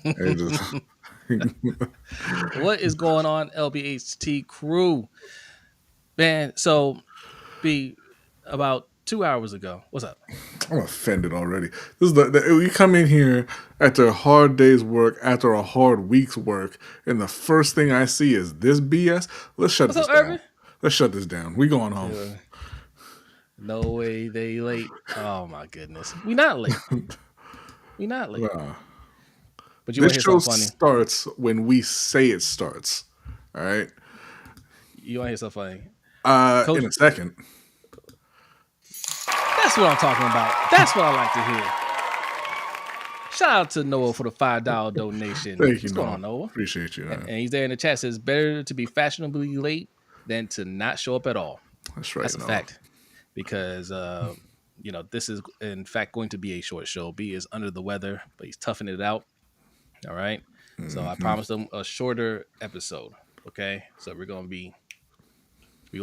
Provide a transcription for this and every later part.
And just What is going on, LBHT crew? Man, so be about 2 hours ago. What's up? I'm offended already. This is we come in here after a hard day's work, after a hard week's work, and the first thing I see is this BS. Let's shut What's up, this down. Irvin? Let's shut this down. We going home. No way they late. Oh my goodness. We not late. We not late. But you want This to hear show something funny? starts when we say it starts. All right. You want to hear something funny? In a second. That's what I'm talking about. That's what I like to hear. Shout out to Noah for the $5 donation. Thank you, What's going on, Noah? Appreciate you. And he's there in the chat. Says better to be fashionably late than to not show up at all. That's right. That's a fact. Because this is in fact going to be a short show. B is under the weather, but he's toughing it out. All right. Mm-hmm. So I promised him a shorter episode. Okay. So we're gonna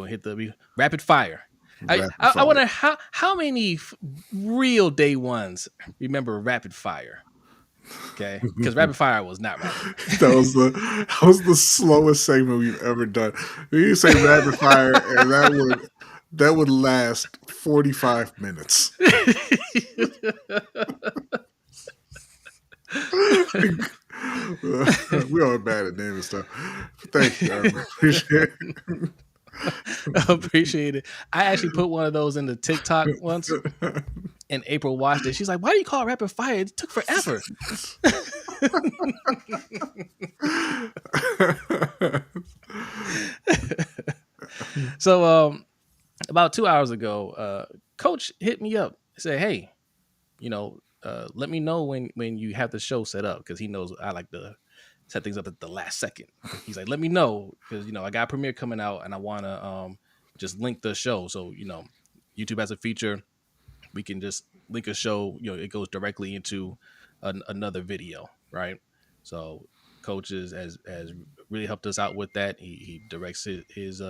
hit the rapid fire. I wonder how many real day ones remember rapid fire. Okay, because rapid fire was not rapid. that was the slowest segment we've ever done. You say rapid fire, and that would last 45 minutes. We are bad at naming stuff. Thank you. I appreciate it. Appreciate it. I actually put one of those in the TikTok once, and April watched it. She's like, "Why do you call it rapid fire? It took forever." So, about 2 hours ago, Coach hit me up. He said, "Hey, let me know when you have the show set up, because he knows I like to set things up at the last second." He's like, "Let me know, because I got Premiere coming out, and I want to just link the show. So YouTube has a feature, we can just link a show. It goes directly into another video, right?" So Coach has really helped us out with that. He directs his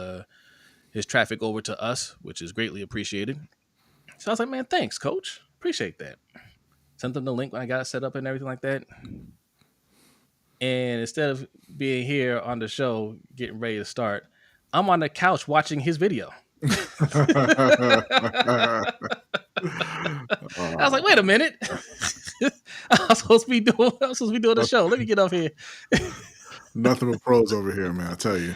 traffic over to us, which is greatly appreciated. So I was like, "Man, thanks, Coach. Appreciate that." Sent them the link when I got it set up and everything like that. And instead of being here on the show, getting ready to start, I'm on the couch watching his video. I was like, "Wait a minute. I'm supposed to be doing the show. Let me get up here." Nothing but pros over here, man. I tell you.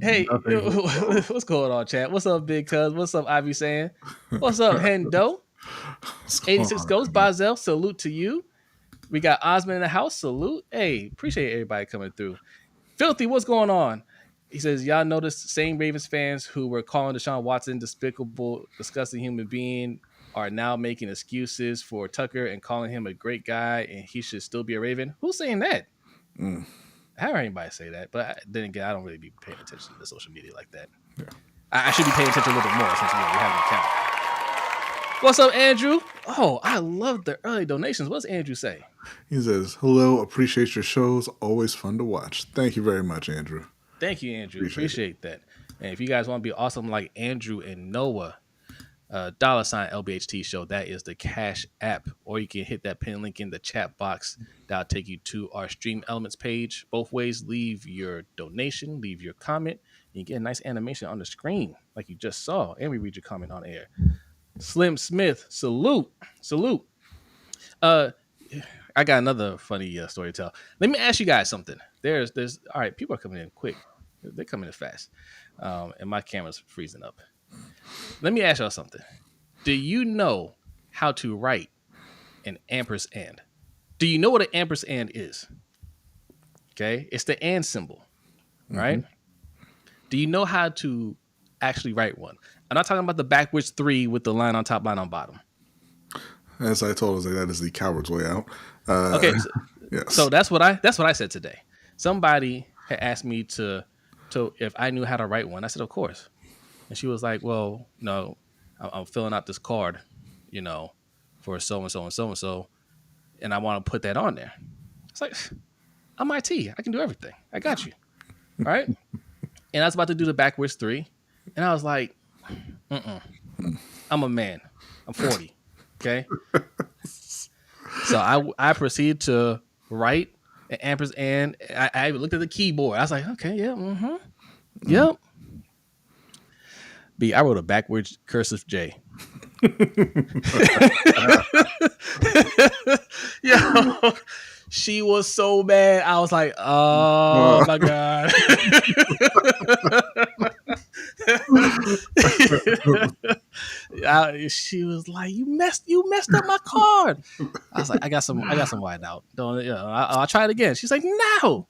Hey, what's going on, chat? What's up, Big Cuz? What's up, Ivy saying? What's up, Hendo? 86 Ghost Bazel, salute to you. We got Osman in the house, salute. Hey, appreciate everybody coming through. Filthy, what's going on? He says, y'all notice the same Ravens fans who were calling Deshaun Watson despicable, disgusting human being are now making excuses for Tucker and calling him a great guy and he should still be a Raven. Who's saying that? I haven't heard anybody say that, but then again, I don't really be paying attention to social media like that. Yeah. I should be paying attention a little bit more since we have an account. What's up, Andrew? Oh, I love the early donations. What's Andrew say? He says, "Hello, appreciate your shows. Always fun to watch." Thank you very much, Andrew. Thank you, Andrew. Appreciate that. And if you guys want to be awesome like Andrew and Noah, $ LBHT Show, that is the Cash App. Or you can hit that pin link in the chat box. That'll take you to our Stream Elements page. Both ways, leave your donation, leave your comment. And you get a nice animation on the screen like you just saw. And we read your comment on air. Slim Smith, salute. I got another funny story to tell. Let me ask you guys something. There's all right, people are coming in quick. They're coming in fast. And my camera's freezing up. Let me ask y'all something. Do you know how to write an ampersand? Do you know what an ampersand is? Okay, it's the and symbol, right? Mm-hmm. Do you know how to actually write one? I'm not talking about the backwards 3 with the line on top, line on bottom. As I told us, that is the coward's way out. Okay, so that's what I said today. Somebody had asked me to if I knew how to write one. I said, of course. And she was like, "Well, no, I'm filling out this card, for so and so and so and so, and I want to put that on there." It's like, I'm IT. I can do everything. I got you, all right? And I was about to do the backwards 3, and I was like, I'm a man. I'm 40. Okay. So I proceeded to right? And ampersand. I looked at the keyboard. I was like, okay, yeah, yep. B, I wrote a backwards cursive J. Yo, she was so mad. I was like, oh my God. She was like, you messed up my card. I was like, I got some white out. Don't, I'll try it again. She's like, no.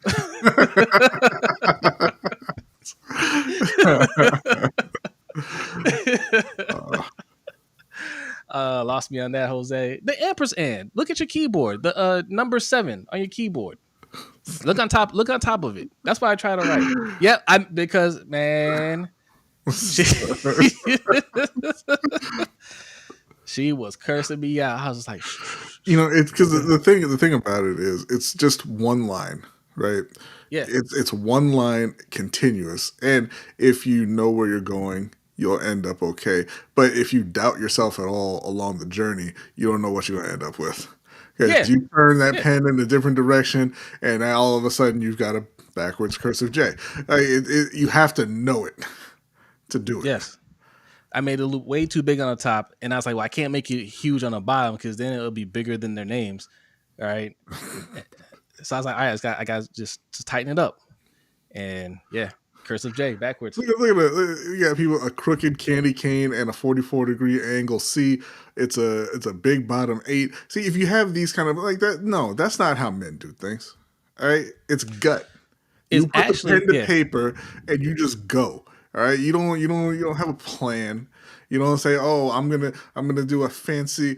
Lost me on that, Jose. The ampersand. Look at your keyboard. The number 7 on your keyboard. Look on top. Look on top of it. That's why I try to write. Yep, because man, she was cursing me out. I was just like, it's because the thing about it is it's just one line, right? yeah, It's one line continuous, and if you know where you're going, you'll end up okay. But if you doubt yourself at all along the journey, you don't know what you're going to end up with. Because you turn that pen in a different direction, and now all of a sudden you've got a backwards cursive J. You have to know it to do it. Yes. I made it look way too big on the top, and I was like, well, I can't make it huge on the bottom because then it'll be bigger than their names. All right. So I was like, all right, I got to just tighten it up. And yeah, cursive J backwards. Look at that. You got people, a crooked candy cane and a 44-degree angle C. It's a big bottom 8. See, if you have these kind of like that, no, that's not how men do things. All right? It's gut. You put the pen to paper and you just go. All right? You don't have a plan. You don't say, "Oh, I'm gonna do a fancy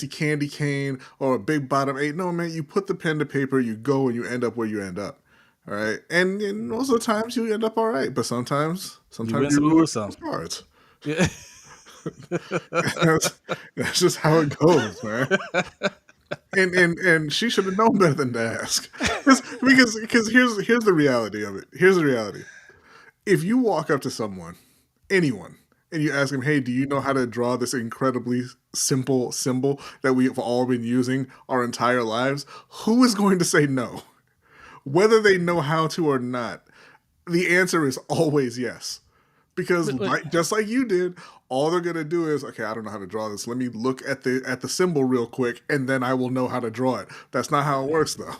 candy cane or a big bottom 8." No, man, you put the pen to paper, you go, and you end up where you end up. All right, and most of the times you end up all right, but sometimes you lose some cards. Yeah. that's just how it goes, man. And she should have known better than to ask, because here's the reality of it. Here's the reality. If you walk up to someone, anyone, and you ask them, "Hey, do you know how to draw this incredibly simple symbol that we've all been using our entire lives?" Who is going to say no? Whether they know how to or not, the answer is always yes. Because just like you did, all they're going to do is, okay, I don't know how to draw this. Let me look at the symbol real quick, and then I will know how to draw it. That's not how it works, though.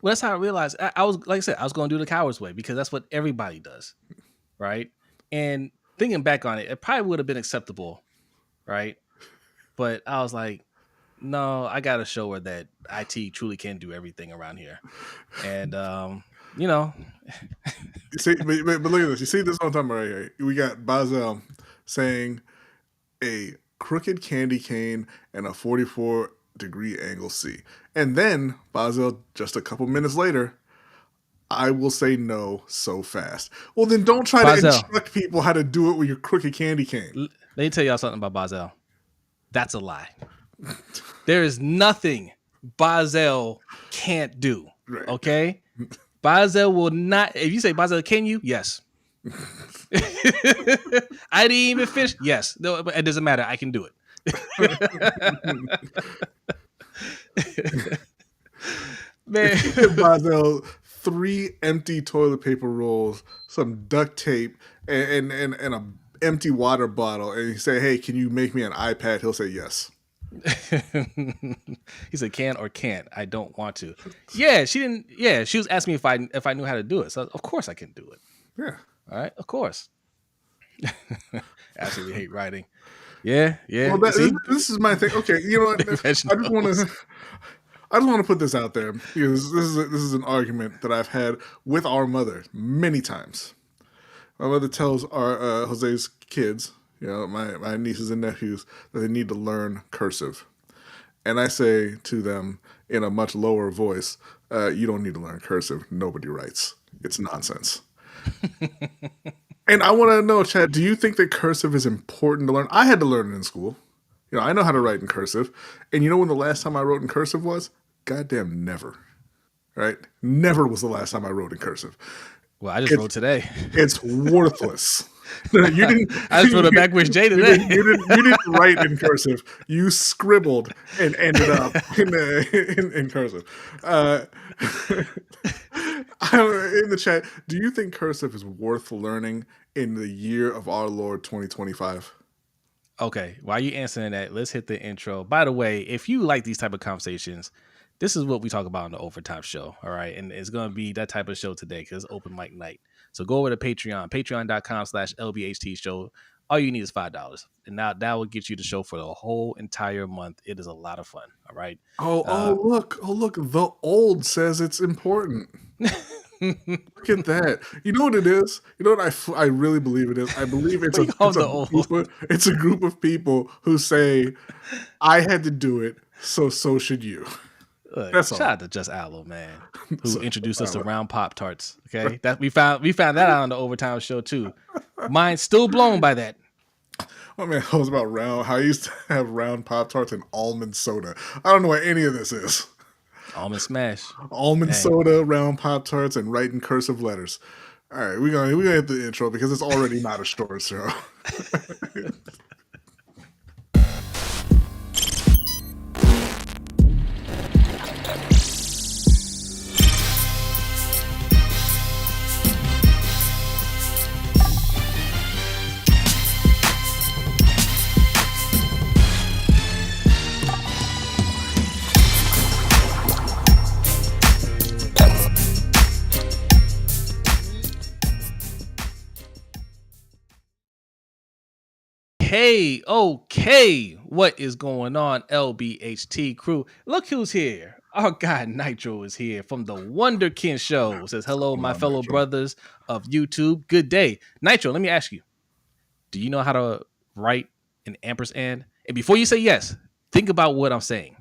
Well, that's how I realized. I was, like I said, I was going to do the coward's way because that's what everybody does, right? And thinking back on it, it probably would have been acceptable, right? But I was like, no, I got to show her that IT truly can do everything around here. And, See, but look at this. You see this on time right here. We got Bazel saying a crooked candy cane and a 44-degree angle C. And then Bazel, just a couple minutes later, I will say no so fast. Well, then don't try to instruct people how to do it with your crooked candy cane. Let me tell y'all something about Bazel. That's a lie. There is nothing Bazel can't do. Right. Okay? Bazel will not. If you say, Bazel, can you? Yes. I didn't even finish. Yes. No, but it doesn't matter. I can do it. Man. Bazel, 3 empty toilet paper rolls, some duct tape, and a empty water bottle, and you say, "Hey, can you make me an iPad?" He'll say yes. He said, "Can or can't? I don't want to." Yeah, she didn't. Yeah, she was asking me if I knew how to do it. So of course I can do it. Yeah. All right. Of course. Absolutely hate writing. Yeah. Well, this is my thing. Okay, you know what? I just want to put this out there because this is an argument that I've had with our mother many times. My mother tells our Jose's kids, my nieces and nephews, that they need to learn cursive. And I say to them in a much lower voice, you don't need to learn cursive. Nobody writes. It's nonsense. And I want to know, Chad, do you think that cursive is important to learn? I had to learn it in school. I know how to write in cursive. And you know when the last time I wrote in cursive was? Goddamn never. Right? Never was the last time I wrote in cursive. Well, I just wrote today. It's worthless. No, you didn't. I just wrote a backwards J today. You didn't write in cursive. You scribbled and ended up in cursive. In the chat, do you think cursive is worth learning in the year of our Lord 2025? Okay, while you answering that, let's hit the intro. By the way, if you like these type of conversations, this is what we talk about on the Overtime Show, all right? And it's going to be that type of show today because it's open mic night. So go over to Patreon, patreon.com/LBHT Show. All you need is $5. And now that will get you the show for the whole entire month. It is a lot of fun, all right? Look. The old says it's important. Look at that. You know what it is? You know what I really believe it is? I believe it's a group of people who say, I had to do it, so should you. Look, that's shout out to Just Aloe, man, who introduced us to round Pop-Tarts. Okay, that we found that out on the Overtime Show too. Mine's still blown by that. Oh man, I was about round. How I used to have round Pop-Tarts and almond soda. I don't know what any of this is. Almond smash. Almond soda, round Pop-Tarts, and writing cursive letters. All right, we're gonna hit the intro because it's already not a short show. Hey, okay, what is going on, LBHT crew? Look who's here. Our guy Nitro is here from the Wonderkin Show. Says hello, my fellow brothers of YouTube. Good day. Nitro, let me ask you, do you know how to write an ampersand? And before you say yes, think about what I'm saying.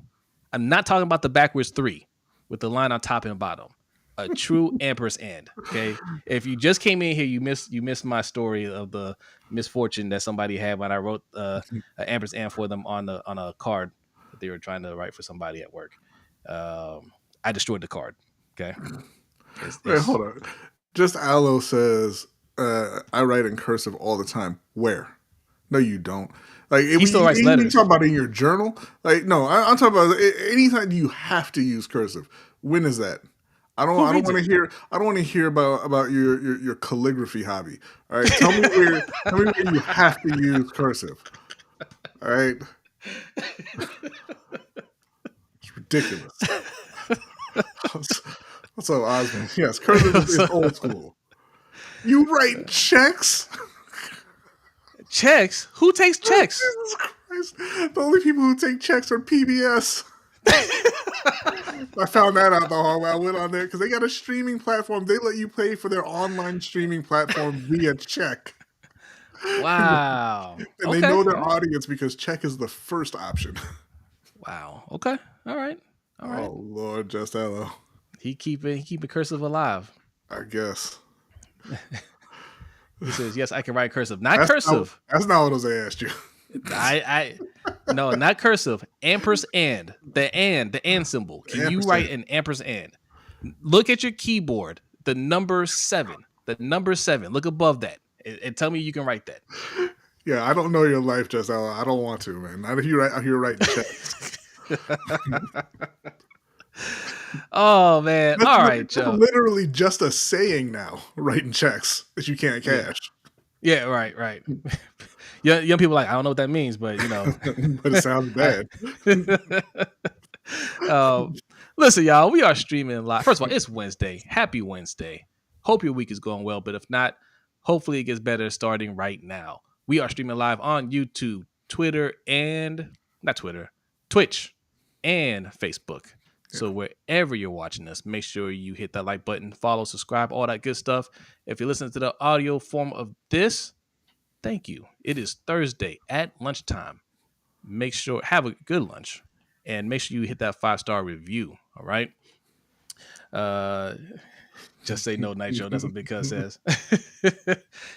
I'm not talking about the backwards 3 with the line on top and bottom. A true ampersand. Okay. If you just came in here, you missed my story of the misfortune that somebody had when I wrote an ampersand for them on a card that they were trying to write for somebody at work. I destroyed the card. Okay. Wait, hold on. Just Aloe says I write in cursive all the time. Where? No, you don't. Like he still writes letters. You talking about in your journal? Like no, I'm talking about anytime you have to use cursive. When is that? I don't want to hear about your calligraphy hobby. All right, tell me where you have to use cursive. All right, it's ridiculous. What's up, Osmond? Yes, cursive is old school. You write checks? Checks? Who takes checks? Jesus Christ! The only people who take checks are PBS. I found that out the hard way. I went on there because they got a streaming platform. They let you pay for their online streaming platform via check. Wow. And they know their audience because check is the first option. Wow. Okay. All right. Oh Lord, Just Aloe. He keep cursive alive. I guess. He says, yes, I can write cursive. Not cursive. That's not what I asked you. No, not cursive. Ampersand. The and symbol. Can you write an ampersand? Look at your keyboard. The number 7. Look above that. And tell me you can write that. Yeah, I don't know your life, Just Aloe. I don't want to, man. Not if you're writing checks. Oh man. All right, Joe. Literally just a saying now, writing checks that you can't cash. Yeah, right. Young people are like, I don't know what that means, but you know. But it sounds bad. Listen, y'all, we are streaming live. First of all, it's Wednesday. Happy Wednesday. Hope your week is going well, but if not, hopefully it gets better starting right now. We are streaming live on YouTube, Twitch, and Facebook. So wherever you're watching us, make sure you hit that like button, follow, subscribe, all that good stuff. If you're listening to the audio form of this, thank you. It is Thursday at lunchtime. Make sure, have a good lunch, and make sure you hit that 5-star review. All right. Just say no, Nitro. That's what Big Cuz says.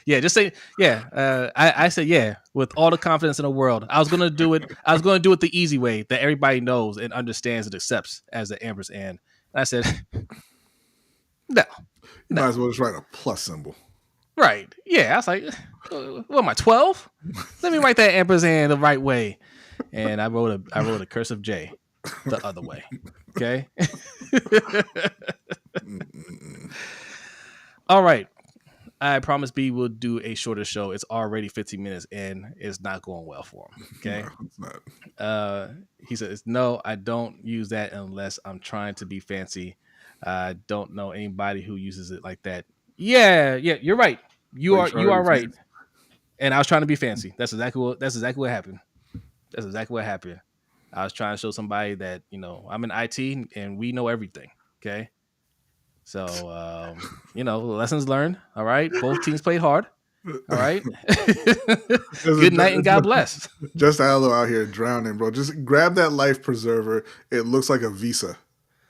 Yeah, just say yeah. I said yeah with all the confidence in the world. I was gonna do it the easy way that everybody knows and understands and accepts as an ampersand. And I said no. You might as well just write a plus symbol. Right. Yeah. I was like, what am I, 12? Let me write that ampersand the right way. And I wrote a cursive J the other way. Okay. All right. I promise B will do a shorter show. It's already 15 minutes and it's not going well for him. Okay. No, it's not. He says, no, I don't use that unless I'm trying to be fancy. I don't know anybody who uses it like that. Yeah, you're right. You are right. Fancy? And I was trying to be fancy. That's exactly what happened. That's exactly what happened. I was trying to show somebody that, I'm in IT and we know everything. Okay. So, lessons learned. All right. Both teams played hard. All right. Good night and God bless. Just Allo out here drowning, bro. Just grab that life preserver. It looks like a Visa.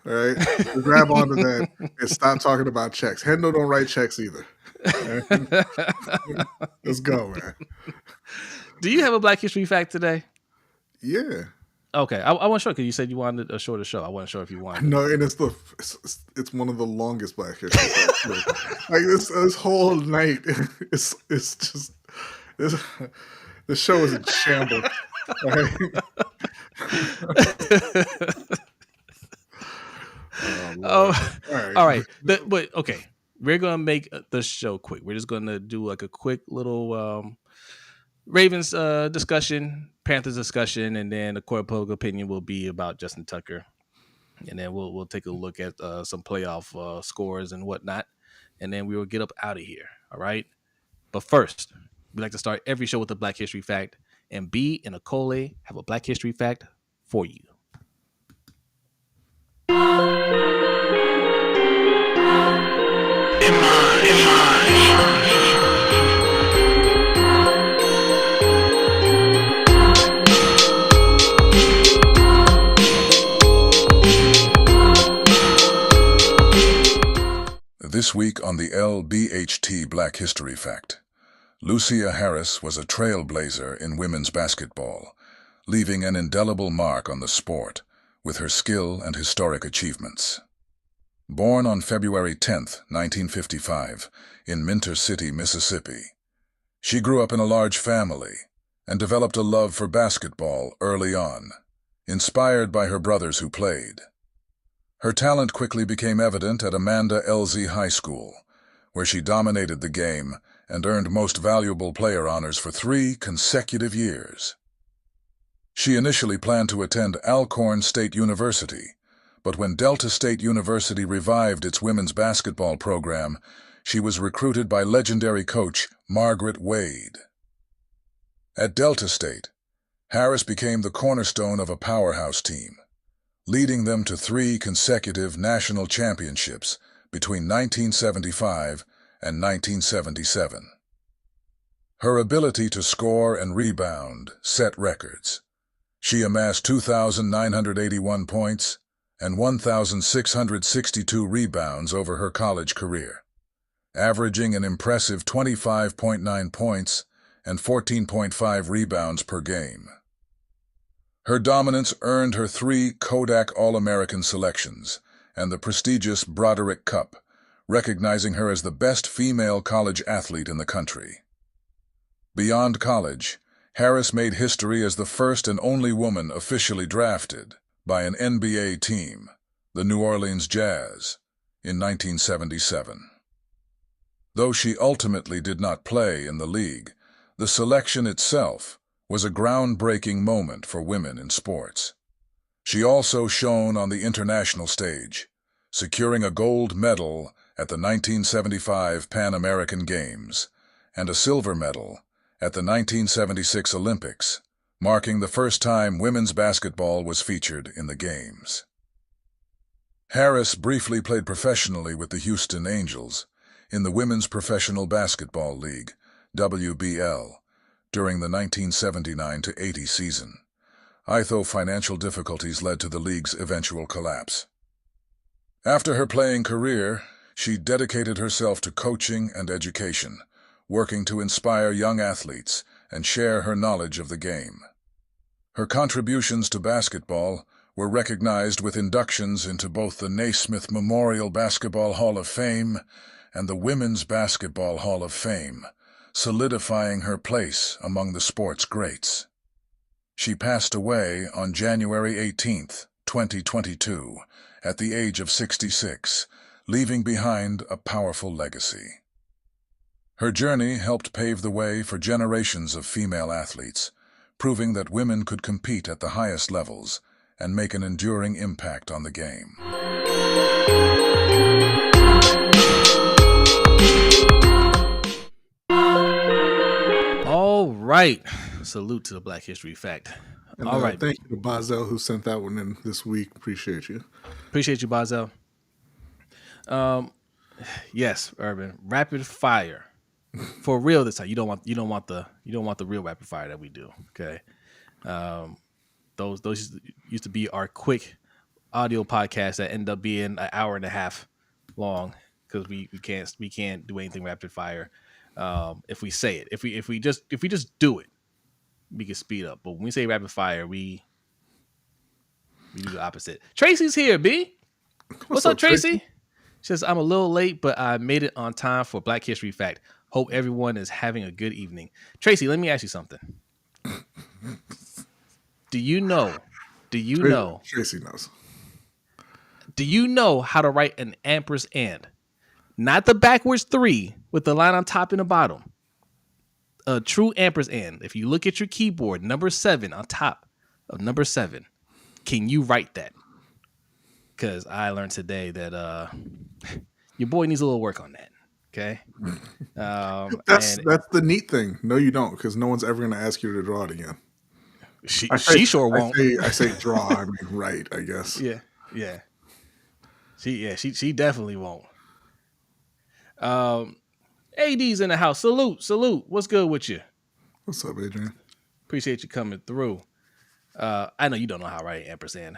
All right. Grab onto that and stop talking about checks. Hendo don't write checks either. Right? Let's go, man. Do you have a Black History fact today? Yeah. Okay, I wasn't sure because you said you wanted a shorter show. I wasn't sure if you wanted. No, and it's one of the longest Black History facts. Like this whole night, it's just the show is in shambles. Right? All right. But okay, we're gonna make the show quick. We're just gonna do like a quick little Ravens discussion, Panthers discussion, and then the court of public opinion will be about Justin Tucker, and then we'll take a look at some playoff scores and whatnot, and then we will get up out of here. All right. But first, we like to start every show with a Black History fact, and B and Akole have a Black History fact for you. This week on the LBHT Black History Fact, Lucia Harris was a trailblazer in women's basketball, leaving an indelible mark on the sport with her skill and historic achievements. Born on February 10, 1955, in Minter City, Mississippi, she grew up in a large family and developed a love for basketball early on, inspired by her brothers who played. Her talent quickly became evident at Amanda LZ High School, where she dominated the game and earned Most Valuable Player honors for 3 consecutive years. She initially planned to attend Alcorn State University, but when Delta State University revived its women's basketball program, she was recruited by legendary coach Margaret Wade. At Delta State, Harris became the cornerstone of a powerhouse team, leading them to 3 consecutive national championships between 1975 and 1977. Her ability to score and rebound set records. She amassed 2,981 points and 1,662 rebounds over her college career, averaging an impressive 25.9 points and 14.5 rebounds per game. Her dominance earned her 3 Kodak All-American selections and the prestigious Broderick Cup, recognizing her as the best female college athlete in the country. Beyond college, Harris made history as the first and only woman officially drafted by an NBA team, the New Orleans Jazz, in 1977. Though she ultimately did not play in the league, the selection itself was a groundbreaking moment for women in sports. She also shone on the international stage, securing a gold medal at the 1975 Pan American Games and a silver medal at the 1976 Olympics, marking the first time women's basketball was featured in the Games. Harris briefly played professionally with the Houston Angels in the Women's Professional Basketball League, WBL, during the 1979-80 season, though financial difficulties led to the league's eventual collapse. After her playing career, she dedicated herself to coaching and education, working to inspire young athletes and share her knowledge of the game. Her contributions to basketball were recognized with inductions into both the Naismith Memorial Basketball Hall of Fame and the Women's Basketball Hall of Fame, solidifying her place among the sport's greats. She passed away on January 18th, 2022, at the age of 66, leaving behind a powerful legacy. Her journey helped pave the way for generations of female athletes, proving that women could compete at the highest levels and make an enduring impact on the game. All right. Salute to the Black History Fact. And, all right. Thank you to Bazel who sent that one in this week. Appreciate you. Appreciate you, Bazel. Yes, Urban. Rapid fire. For real this time. You don't want the real rapid fire that we do. Okay. Those used to be our quick audio podcasts that end up being an hour and a half long because we can't do anything rapid fire. If we say it, if we just do it, we can speed up. But when we say rapid fire, we do the opposite. Tracy's here, B. What's up, Tracy? She says, I'm a little late, but I made it on time for Black History Fact. Hope everyone is having a good evening. Tracy, let me ask you something. Do you know? Tracy knows. Do you know how to write an ampersand? Not the backwards 3 with the line on top and the bottom. A true ampersand. If you look at your keyboard, number 7 on top of number 7, can you write that? Because I learned today that your boy needs a little work on that. Okay. That's the neat thing. No, you don't, because no one's ever going to ask you to draw it again. She sure won't. I say draw. I mean write, I guess. Yeah. She definitely won't. AD's in the house. Salute. What's good with you? What's up, Adrian? Appreciate you coming through. I know you don't know how to write ampersand.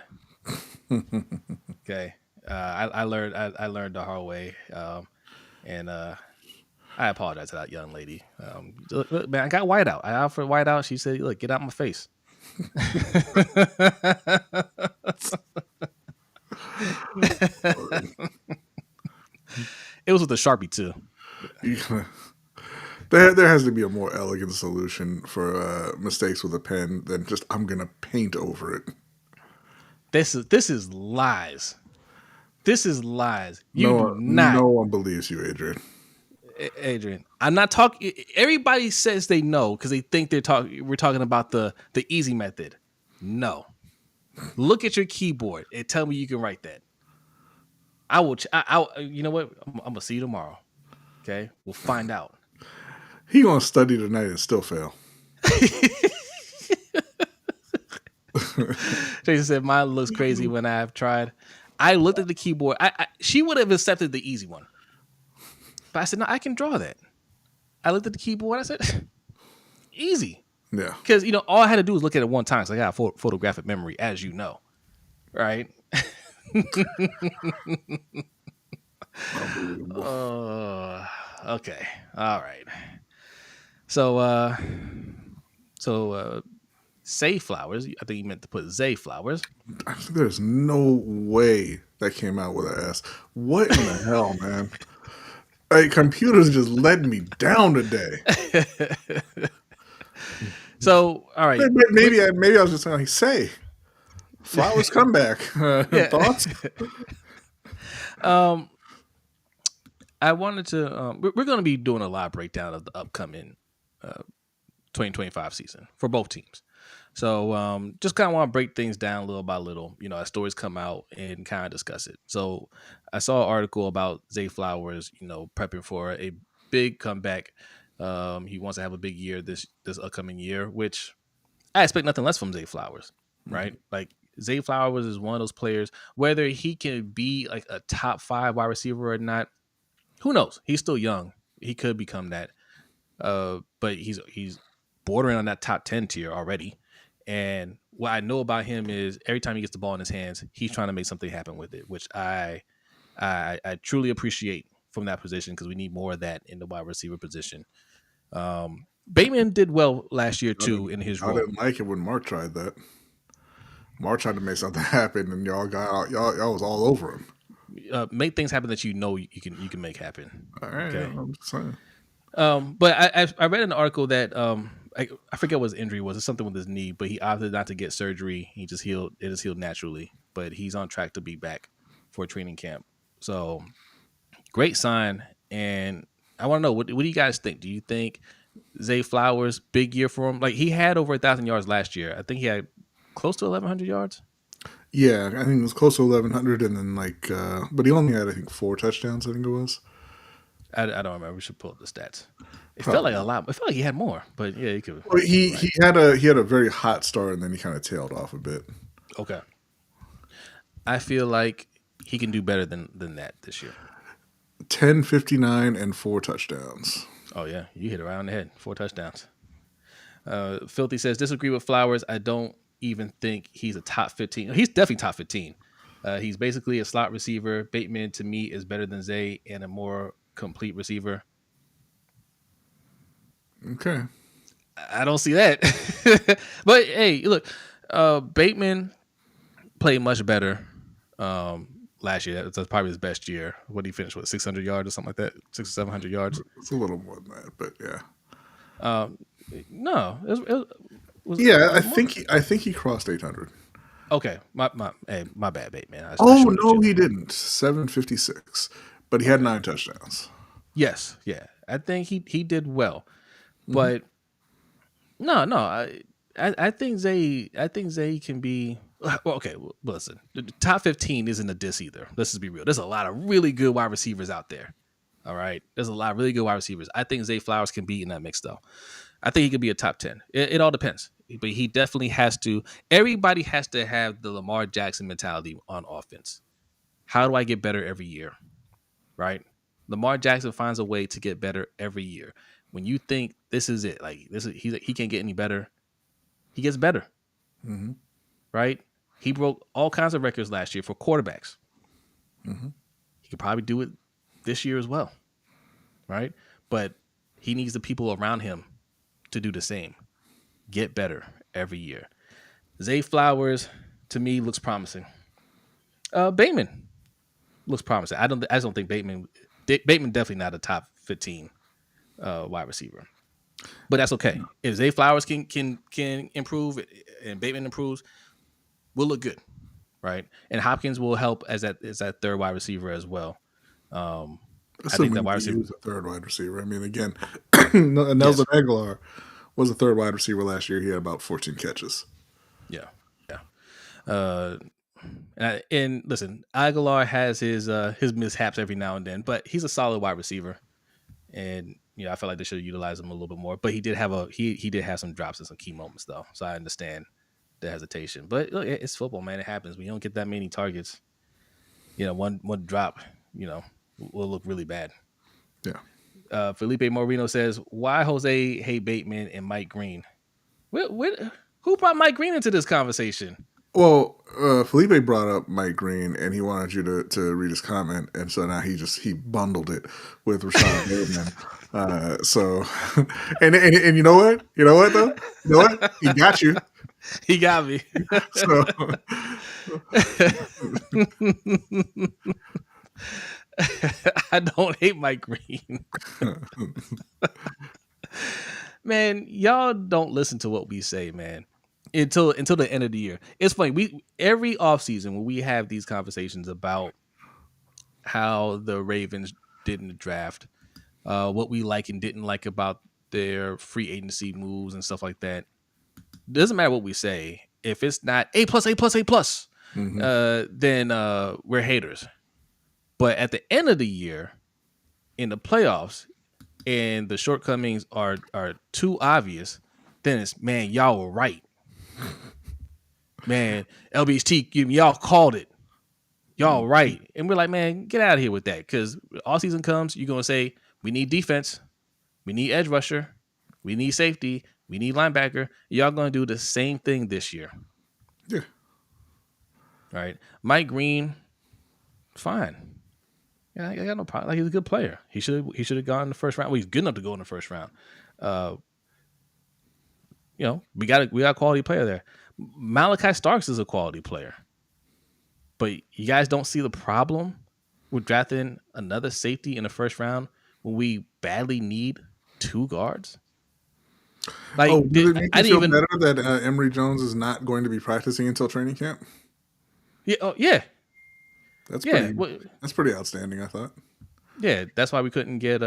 Okay. I learned the hard way. And I apologize to that young lady. Man, I got whiteout. I offered whiteout. She said, "Look, get out my face." It was with the Sharpie too. There has to be a more elegant solution for mistakes with a pen than just I'm gonna paint over it. This is lies. This is lies. No one believes you, Adrian. Adrian, I'm not talking. Everybody says they know because they think we're talking about the easy method. No, look at your keyboard and tell me you can write that. I will. You know what? I'm gonna see you tomorrow. Okay, we'll find out. He gonna study tonight and still fail. Jason said, "Mine looks crazy when I have tried." I looked at the keyboard. She would have accepted the easy one. But I said, no, I can draw that. I looked at the keyboard. I said, easy. Yeah. Because, all I had to do was look at it one time. So I got a photographic memory, as you know. Right? Okay. All right. So, Zay Flowers. I think you meant to put Zay Flowers. There's no way that came out with an S. What in the hell, man? Like, computers just let me down today. So, all right. Maybe I was just saying, like, Say Flowers comeback. Thoughts? I wanted to. We're going to be doing a live breakdown of the upcoming 2025 season for both teams. So just kind of want to break things down little by little, as stories come out and kind of discuss it. So I saw an article about Zay Flowers, prepping for a big comeback. He wants to have a big year this upcoming year, which I expect nothing less from Zay Flowers, right? Mm-hmm. Like Zay Flowers is one of those players, whether he can be like a top 5 wide receiver or not, who knows? He's still young. He could become that. But he's bordering on that top 10 tier already. And what I know about him is every time he gets the ball in his hands, he's trying to make something happen with it, which I truly appreciate from that position because we need more of that in the wide receiver position. Bateman did well last year too in his role. I didn't like it when Mark tried that. Mark tried to make something happen, and y'all was all over him. make things happen that you can make happen. All right, Okay. I'm just saying. But I read an article that I forget what his injury was. It's something with his knee, but he opted not to get surgery. He just healed. It just healed naturally. But he's on track to be back for training camp. So great sign. And I want to know, what do you guys think? Do you think Zay Flowers, big year for him? Like, he had over 1,000 yards last year. I think he had close to 1,100 yards. Yeah, I think it was close to 1,100, and then but he only had, I think, 4 touchdowns. I think it was. I don't remember. We should pull up the stats. It felt like a lot. It felt like he had more, but yeah, he could. Well, he had a very hot start, and then he kind of tailed off a bit. Okay. I feel like he can do better than that this year. 10-59 and 4 touchdowns. Oh yeah, you hit it right on the head. 4 touchdowns. Filthy says, disagree with Flowers. I don't even think he's a top 15. He's definitely top 15. He's basically a slot receiver. Bateman to me is better than Zay and a more complete receiver. Okay. I don't see that. But hey, look, Bateman played much better last year. That's probably his best year. What did he finish with? 600 yards or something like that? 600 or 700 yards. It's a little more than that, but yeah. No, I think he crossed 800. Okay, my bad, Bateman. He didn't. 756, but he had 9 touchdowns. Yes, yeah, I think he did well, but no, I think Zay can be. Well, okay, listen, the top 15 isn't a diss either. Let's just be real. There's a lot of really good wide receivers out there. All right, there's a lot of really good wide receivers. I think Zay Flowers can be in that mix though. I think he could be a top 10. It all depends, but he definitely has to. Everybody has to have the Lamar Jackson mentality on offense. How do I get better every year? Right? Lamar Jackson finds a way to get better every year. When you think this is it, like he can't get any better, he gets better. Mm-hmm. Right? He broke all kinds of records last year for quarterbacks. Mm-hmm. He could probably do it this year as well. Right? But he needs the people around him to do the same. Get better every year. Zay Flowers, to me, looks promising. Bateman looks promising. I just don't think Bateman definitely not a top 15 wide receiver. But that's okay. If Zay Flowers can improve and Bateman improves, we'll look good, right? And Hopkins will help as that third wide receiver as well. I think that wide receiver is a third wide receiver. I mean, again, Nelson Aguilar was a third wide receiver last year. He had about 14 catches. Yeah. And listen, Aguilar has his mishaps every now and then, but he's a solid wide receiver. And I felt like they should have utilized him a little bit more. But he did have some drops in some key moments though, so I understand the hesitation. But look, it's football, man. It happens. We don't get that many targets. One drop, will look really bad. Yeah. Felipe Moreno says, "Why Jose hate Bateman and Mike Green? Who brought Mike Green into this conversation?" Well, Felipe brought up Mike Green, and he wanted you to read his comment, and so now he bundled it with Rashad Bateman. So, and you know what? You know what though? You know what? He got you. He got me. So. I don't hate Mike Green. Man, y'all don't listen to what we say, man. Until the end of the year. It's funny. Every offseason when we have these conversations about how the Ravens did in the draft, what we like and didn't like about their free agency moves and stuff like that. Doesn't matter what we say. If it's not A+, Mm-hmm. then we're haters. But at the end of the year, in the playoffs, and the shortcomings are too obvious, then it's, man, y'all were right. Man, LBHT, y'all called it. Y'all right. And we're like, man, get out of here with that. Because all season comes, you're going to say, we need defense. We need edge rusher. We need safety. We need linebacker. Y'all going to do the same thing this year. Yeah. Right. Mike Green, fine. Yeah, I got no problem. Like, he's a good player. He should have gone in the first round. Well, he's good enough to go in the first round. We got a quality player there. Malachi Starks is a quality player. But you guys don't see the problem We're drafting another safety in the first round when we badly need 2 guards. Like, does it make you feel better that Emory Jones is not going to be practicing until training camp? Yeah. Oh, yeah. That's pretty outstanding, I thought. Yeah, that's why we couldn't get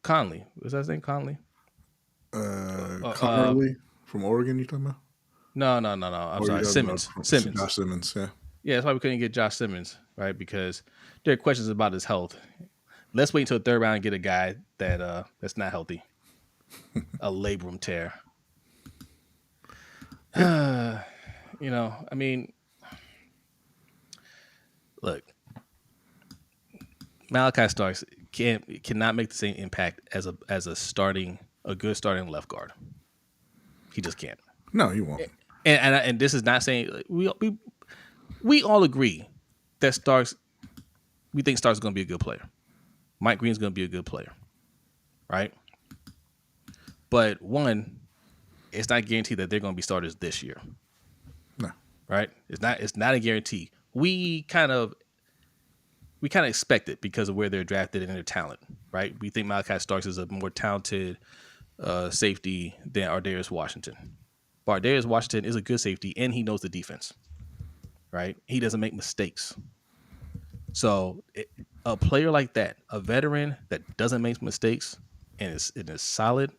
Conley. Was that his name, Conley? Conley from Oregon, you talking about? No. I'm sorry, Simmons. Josh Simmons, yeah. Yeah, that's why we couldn't get Josh Simmons, right? Because there are questions about his health. Let's wait until the third round and get a guy that's not healthy. A labrum tear. I mean, look, Malachi Starks cannot make the same impact as a good starting left guard. He just can't. No, he won't. And this is not saying we all agree that we think Starks is going to be a good player. Mike Green's going to be a good player, right? But one, it's not guaranteed that they're going to be starters this year. No, right? It's not a guarantee. We kind of expect it because of where they're drafted and their talent, right? We think Malachi Starks is a more talented safety than Ardarius Washington. But Ardarius Washington is a good safety, and he knows the defense, right? He doesn't make mistakes. So a player like that, a veteran that doesn't make mistakes and is solid,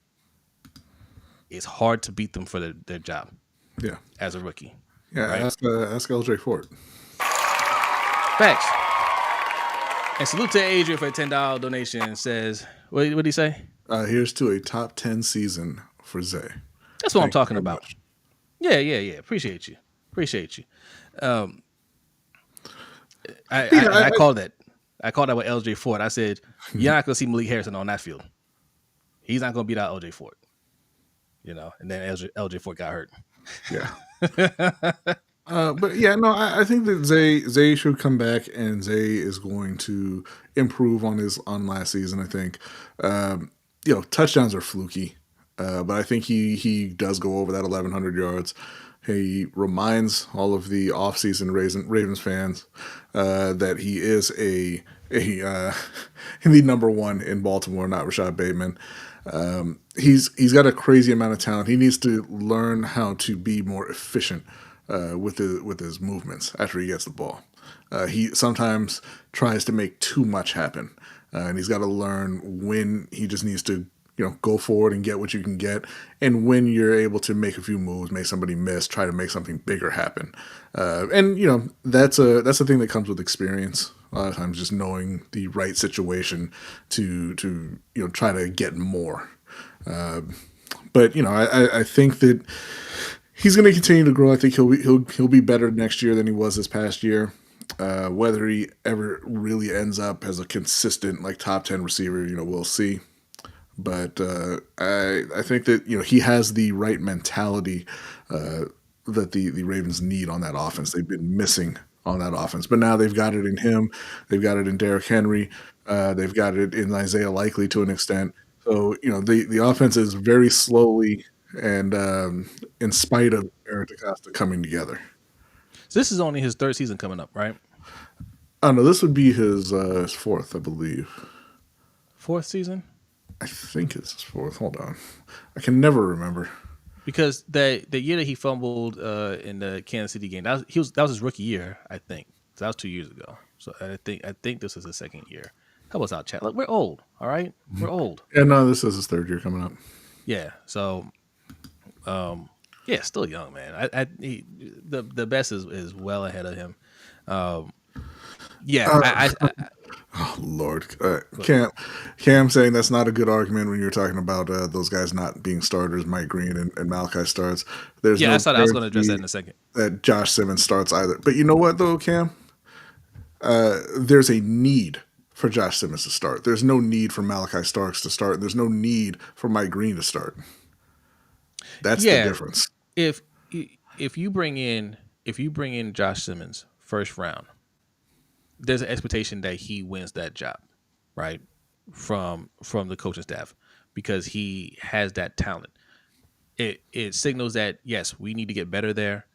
it's hard to beat them for their job. Yeah, as a rookie. Yeah, right? ask LJ Fort. Facts. And salute to Adrian for a $10 donation. Says, what did he say? Here's to a top 10 season for Zay. That's what I'm talking about. Much. Yeah. Appreciate you. I called that. I called that with LJ Fort. I said, you're not going to see Malik Harrison on that field. He's not going to beat out LJ Fort. And then LJ Fort got hurt. Yeah. But yeah, no, I think that Zay should come back, and Zay is going to improve on last season. I think, touchdowns are fluky, but I think he does go over that 1,100 yards. He reminds all of the offseason Ravens fans that he is the number one in Baltimore, not Rashad Bateman. He's got a crazy amount of talent. He needs to learn how to be more efficient with his movements after he gets the ball. He sometimes tries to make too much happen, and he's got to learn when he just needs to go forward and get what you can get, and when you're able to make a few moves, make somebody miss, try to make something bigger happen. And that's a thing that comes with experience. A lot of times, just knowing the right situation to try to get more. But I think that he's going to continue to grow. I think he'll be better next year than he was this past year. Whether he ever really ends up as a consistent top 10 receiver, we'll see. But I think that he has the right mentality that the Ravens need on that offense. They've been missing on that offense, but now they've got it in him. They've got it in Derrick Henry. They've got it in Isaiah Likely to an extent. So the offense is very slowly and in spite of Eric DeCosta coming together. So this is only his third season coming up, right? Oh no, this would be his fourth, I believe. Fourth season? I think it's his fourth. Hold on, I can never remember. Because the year that he fumbled in the Kansas City game, that was his rookie year, I think. So that was 2 years ago. So I think this is his second year. Help us out, chat. Look, we're old, all right? We're old. Yeah, no, this is his third year coming up. Yeah. So, still young, man. The best is well ahead of him. Oh Lord, Cam saying that's not a good argument when you're talking about those guys not being starters, Mike Green and Malachi starts. I thought I was going to address that in a second. That Josh Simmons starts either, but you know what though, Cam? There's a need for Josh Simmons to start. There's no need for Malachi Starks to start. There's no need for Mike Green to start. That's the difference. If you bring in Josh Simmons first round, there's an expectation that he wins that job, right? From the coaching staff, because he has that talent. It signals that yes, we need to get better there.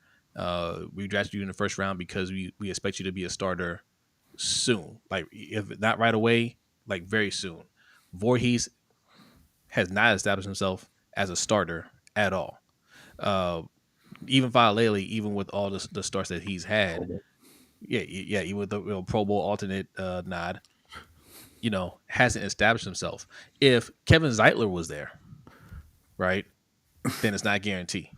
We drafted you in the first round because we expect you to be a starter soon. Like if not right away, like very soon. Voorhees has not established himself as a starter at all. Uh, even Falele, even with all the starts that he's had, even with the Pro Bowl alternate nod, hasn't established himself. If Kevin Zeitler was there, right, then it's not guaranteed.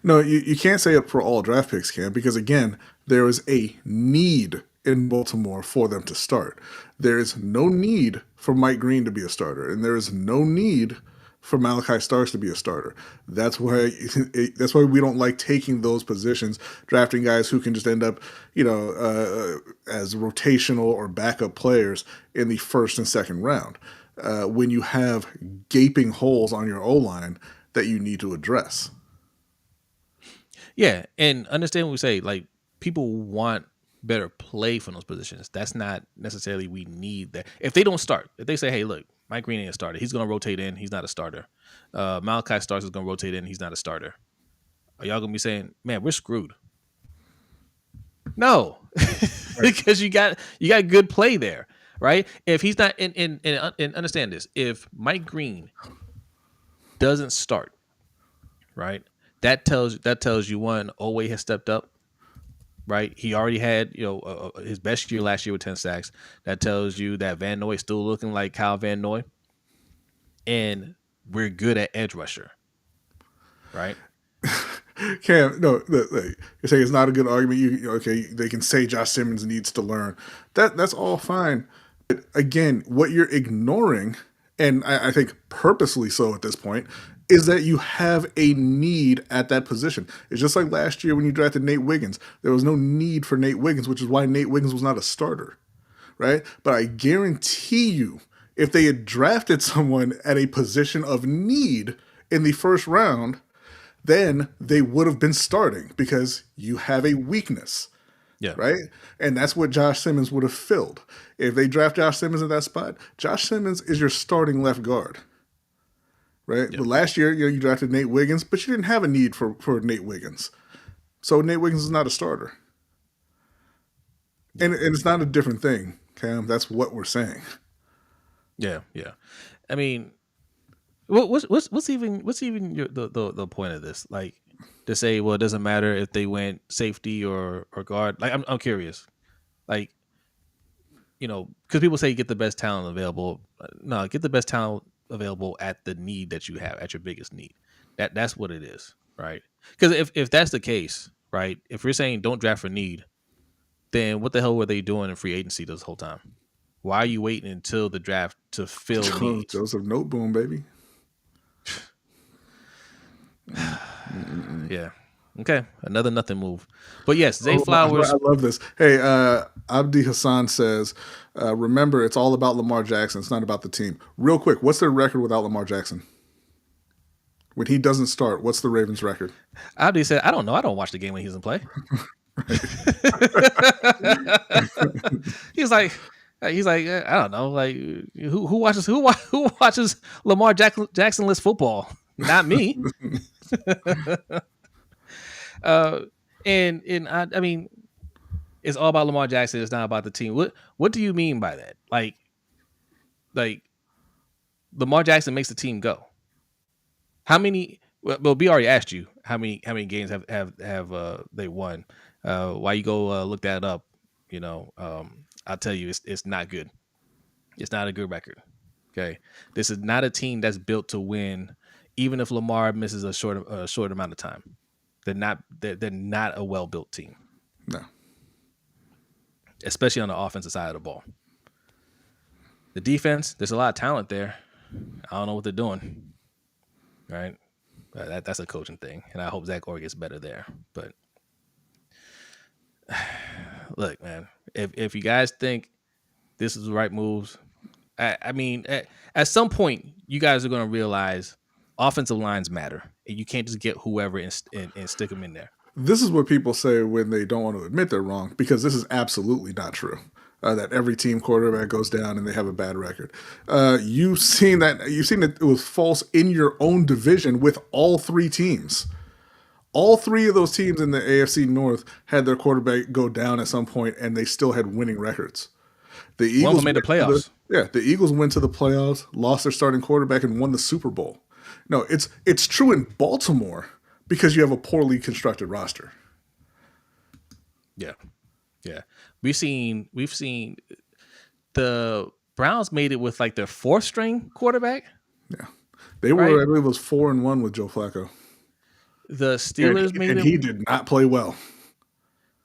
No, you can't say it for all draft picks, Cam, because again, there is a need in Baltimore for them to start. There is no need for Mike Green to be a starter, and there is no need for Malachi Starks to be a starter. That's why we don't like taking those positions, drafting guys who can just end up, as rotational or backup players in the first and second round. When you have gaping holes on your O-line that you need to address. Yeah, and understand what we say. Like, people want better play from those positions. That's not necessarily we need that. If they don't start, if they say, hey, look, Mike Green ain't a starter. He's going to rotate in. He's not a starter. Malachi Starks is going to rotate in. He's not a starter. Are y'all going to be saying, man, we're screwed? No, because you got good play there, right? If he's not, and understand this, if Mike Green doesn't start, right, that tells you one, Oweh has stepped up, right? He already had his best year last year with 10 sacks. That tells you that Van Noy is still looking like Kyle Van Noy, and we're good at edge rusher, right? Cam, no, you're saying it's not a good argument. They can say Josh Simmons needs to learn. That's all fine. But again, what you're ignoring, and I think purposely so at this point, is that you have a need at that position. It's just like last year when you drafted Nate Wiggins. There was no need for Nate Wiggins, which is why Nate Wiggins was not a starter, right? But I guarantee you, if they had drafted someone at a position of need in the first round, then they would have been starting because you have a weakness. Yeah. Right? And that's what Josh Simmons would have filled. If they draft Josh Simmons in that spot, Josh Simmons is your starting left guard. Right? Yeah. But last year, you drafted Nate Wiggins, but you didn't have a need for Nate Wiggins. So Nate Wiggins is not a starter. And it's not a different thing, Cam. That's what we're saying. Yeah, yeah. I mean, what's even the point of this? Like, to say, well, it doesn't matter if they went safety or guard. Like, I'm curious. Like, because people say get the best talent available. No, get the best talent available at the need that you have, at your biggest need. That's what it is, right? Because if that's the case, right? If you're saying don't draft for need, then what the hell were they doing in free agency this whole time? Why are you waiting until the draft to fill needs? Joseph Noteboom, baby. Yeah. Okay. Another nothing move. But yes, Zay Flowers. I love this. Hey, Abdi Hassan says, remember, it's all about Lamar Jackson. It's not about the team. Real quick, what's their record without Lamar Jackson? When he doesn't start, what's the Ravens' record? Abdi said, I don't know. I don't watch the game when he doesn't play. He's like, I don't know. Like, who watches Lamar Jackson-less football? Not me. And I mean, it's all about Lamar Jackson. It's not about the team. What do you mean by that? Like Lamar Jackson makes the team go. How many? Well, B already asked you how many games have they won. Why you go look that up? I'll tell you, it's not good. It's not a good record. Okay, this is not a team that's built to win. Even if Lamar misses a short amount of time, they're not a well-built team. No, especially on the offensive side of the ball. The defense, there's a lot of talent there. I don't know what they're doing. Right, that's a coaching thing, and I hope Zach Orr gets better there. But look, man, if you guys think this is the right moves, I mean, at some point, you guys are going to realize offensive lines matter, and you can't just get whoever and stick them in there. This is what people say when they don't want to admit they're wrong, because this is absolutely not true. That every team quarterback goes down and they have a bad record. You've seen that it was false in your own division with all three teams. All three of those teams in the AFC North had their quarterback go down at some point, and they still had winning records. The Eagles One of them made the playoffs. The Eagles went to the playoffs, lost their starting quarterback, and won the Super Bowl. No, it's true in Baltimore because you have a poorly constructed roster. Yeah. We've seen the Browns made it with like their fourth string quarterback. Yeah, they were. Right? I believe it was 4-1 with Joe Flacco. The Steelers made it. And he did not play well.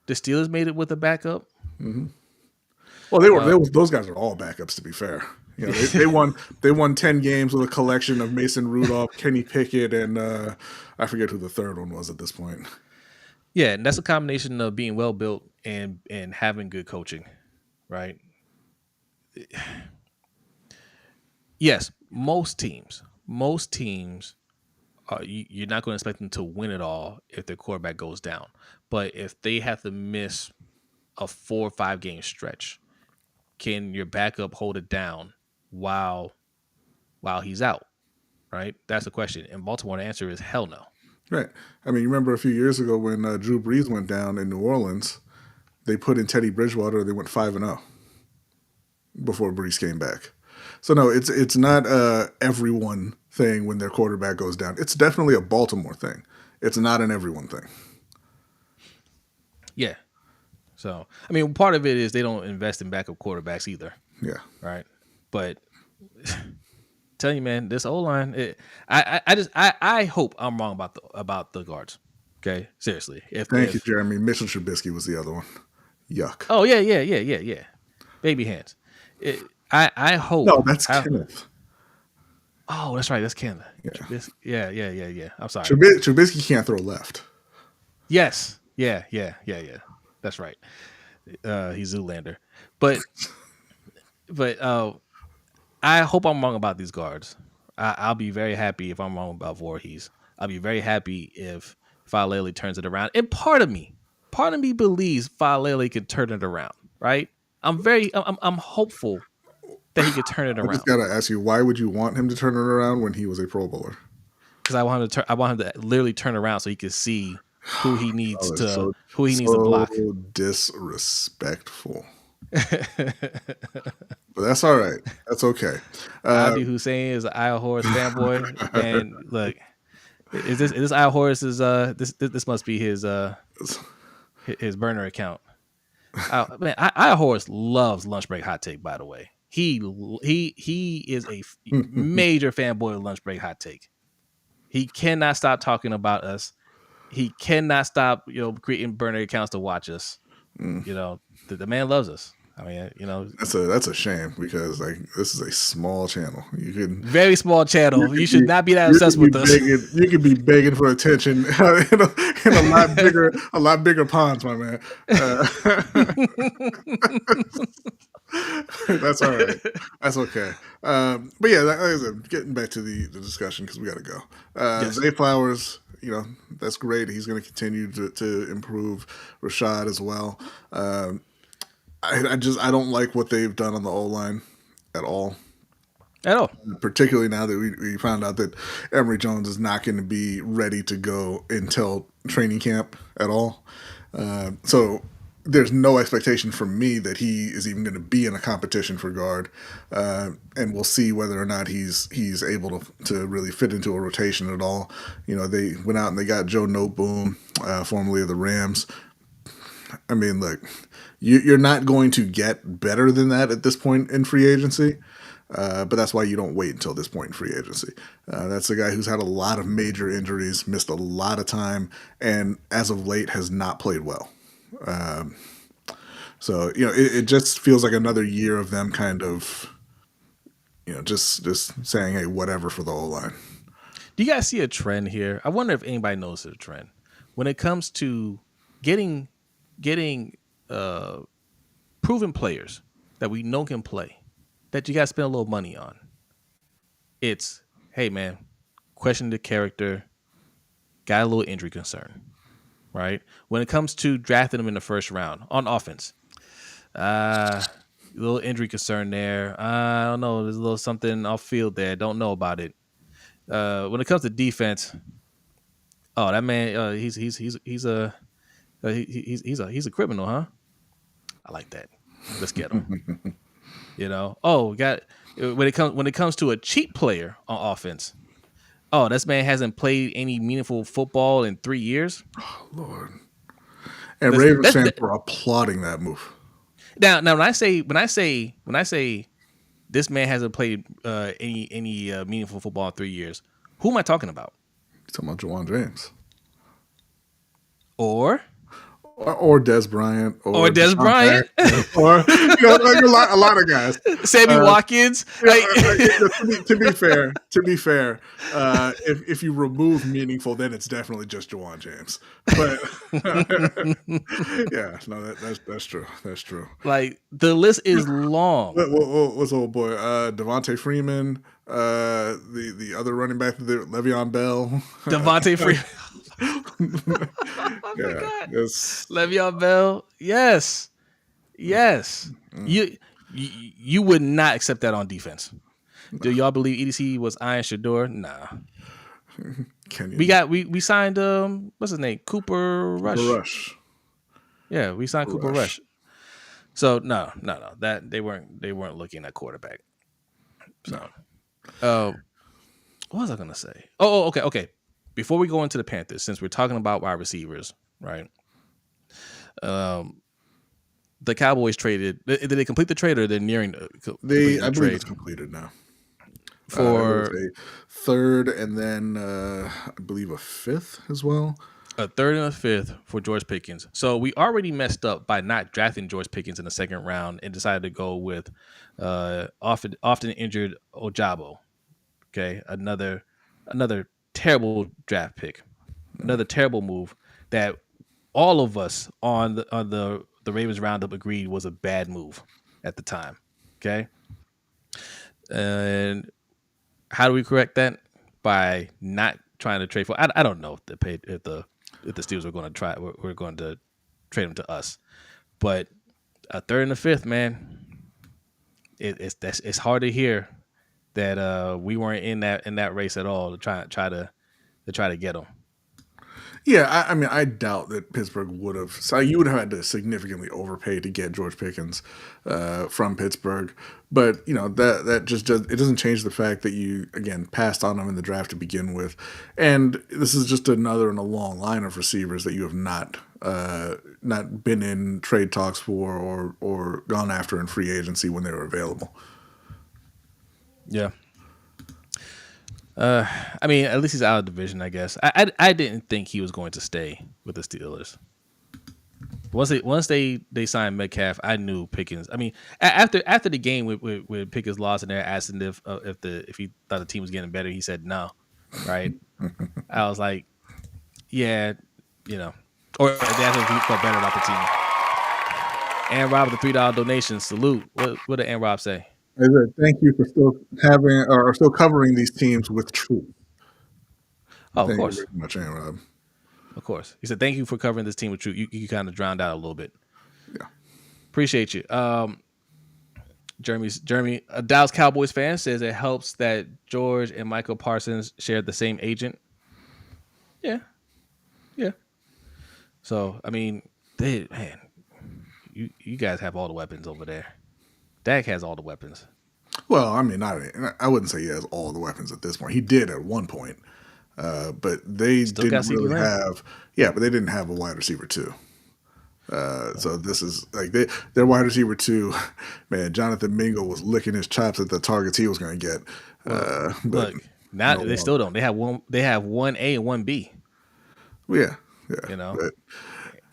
The Steelers made it with a backup. Mm-hmm. Well, those guys are all backups, to be fair. You know, they won 10 games with a collection of Mason Rudolph, Kenny Pickett, and I forget who the third one was at this point. Yeah, and that's a combination of being well built and having good coaching, right? Yes, most teams, you're not going to expect them to win it all if their quarterback goes down. But if they have to miss a 4 or 5 game stretch, can your backup hold it down while he's out? Right? That's the question. In Baltimore, the answer is hell no. Right. I mean, you remember a few years ago when Drew Brees went down in New Orleans, they put in Teddy Bridgewater. They went 5-0 before Brees came back. So no, it's not everyone thing when their quarterback goes down. It's definitely a Baltimore thing. It's not an everyone thing. Yeah. So, I mean, part of it is they don't invest in backup quarterbacks either. Yeah. Right. But tell you, man, this O-line, I hope I'm wrong about the guards. Okay. Seriously. Thank you, Jeremy. Mitchell Trubisky was the other one. Yuck. Oh, yeah. Baby hands. I hope. No, that's Kenneth. Oh, that's right. That's Kenneth. Yeah. Yeah. I'm sorry. Trubisky can't throw left. Yes. Yeah. That's right. He's Zoolander. But I hope I'm wrong about these guards. I'll be very happy if I'm wrong about Voorhees. I'll be very happy if Faalele turns it around. And part of me believes Faalele can turn it around, right? I'm hopeful that he could turn it around. I just gotta ask you, why would you want him to turn it around when he was a Pro Bowler? Because I want him to literally turn around so he can see who he needs to block. So disrespectful. But that's all right. That's okay. Abdi Hussein is an Al Horus fanboy, and look, is this Al Horus's? This must be his burner account. Man, Al Horus loves Lunch Break Hot Take. By the way, he is a major fanboy of Lunch Break Hot Take. He cannot stop talking about us. He cannot stop, creating burner accounts to watch us. The man loves us. I mean, that's a shame because this is a small channel. Very small channel. You should not be that obsessed with us. You could be begging for attention in a lot bigger ponds, my man. That's all right. That's okay. But yeah, like I said, getting back to the discussion because we got to go. Yes. Zay Flowers, that's great. He's going to continue to improve. Rashad as well. I don't like what they've done on the O-line at all. At all. Particularly now that we found out that Emory Jones is not going to be ready to go until training camp at all. So there's no expectation from me that he is even going to be in a competition for guard. And we'll see whether or not he's able to really fit into a rotation at all. They went out and they got Joe Noteboom, formerly of the Rams. I mean, look, you're not going to get better than that at this point in free agency. But that's why you don't wait until this point in free agency. That's a guy who's had a lot of major injuries, missed a lot of time, and as of late has not played well. So it just feels like another year of them kind of, just saying, hey, whatever for the O-line. Do you guys see a trend here? I wonder if anybody notices a trend when it comes to getting proven players that we know can play, that you got to spend a little money on. It's, hey, man, question the character, got a little injury concern, right? When it comes to drafting them in the first round on offense, a little injury concern there. I don't know. There's a little something off field there. Don't know about it. When it comes to defense, Oh, that man, he's a he's a criminal, huh? I like that. Let's get him. Oh, got when it comes to a cheap player on offense. Oh, this man hasn't played any meaningful football in 3 years. Oh, Lord. And Ravens fans were applauding that move. Now when I say this man hasn't played any meaningful football in 3 years, who am I talking about? You're talking about Juwan James. Or Des Bryant, or Des Bryant, or like a lot of guys. Sammy Watkins. To be fair, if you remove meaningful, then it's definitely just Juwan James. But yeah, no, that's true. That's true. Like the list is long. What's old boy? Devontae Freeman, the other running back, Le'Veon Bell, Devontae Freeman. Oh my God. Le'Veon Bell. Yes. You would not accept that on defense. No. Do y'all believe EDC was Iron Shador? Nah. We signed what's his name? Cooper Rush. Yeah, we signed Cooper Rush. So no. That they weren't looking at quarterback. So what was I gonna say? Oh, okay. Before we go into the Panthers, since we're talking about wide receivers, right? The Cowboys traded. Did they complete the trade, or they're nearing? I believe it's completed now. For a third, and then I believe a fifth as well. A third and a fifth for George Pickens. So we already messed up by not drafting George Pickens in the second round and decided to go with often injured Ojabo. Okay, another terrible draft pick, another terrible move that all of us on the Ravens Roundup agreed was a bad move at the time. Okay, and how do we correct that? By not trying to trade for. I don't know if the Steelers were going to trade him to us, but a third and a fifth, man, it's hard to hear that we weren't in that race at all to try to get him. Yeah, I mean, I doubt that Pittsburgh would have. So you would have had to significantly overpay to get George Pickens from Pittsburgh, but that just it doesn't change the fact that you again passed on him in the draft to begin with, and this is just another in a long line of receivers that you have not been in trade talks for or gone after in free agency when they were available. Yeah. I mean, at least he's out of division, I guess. I didn't think he was going to stay with the Steelers. Once they signed Metcalf, I knew Pickens. I mean, after the game with Pickens lost and they're asking if he thought the team was getting better, he said no. Right? I was like, yeah, or they asked him if he felt better about the team. And Rob with the $3 donation. Salute. What did Ann Rob say? I said, thank you for still covering these teams with truth. Oh, of course. Thank you very much, Ann Rob. Of course. He said, thank you for covering this team with truth. You kind of drowned out a little bit. Yeah. Appreciate you. Jeremy, a Dallas Cowboys fan, says it helps that George and Michael Parsons shared the same agent. Yeah. So, I mean, you guys have all the weapons over there. Dak has all the weapons. Well, I mean, I wouldn't say he has all the weapons at this point. He did at one point, but they didn't really have. Yeah, but they didn't have a wide receiver too. So this is like their wide receiver too. Man, Jonathan Mingo was licking his chops at the targets he was going to get. Look, now they still don't. They have 1A and 1B. Yeah. But,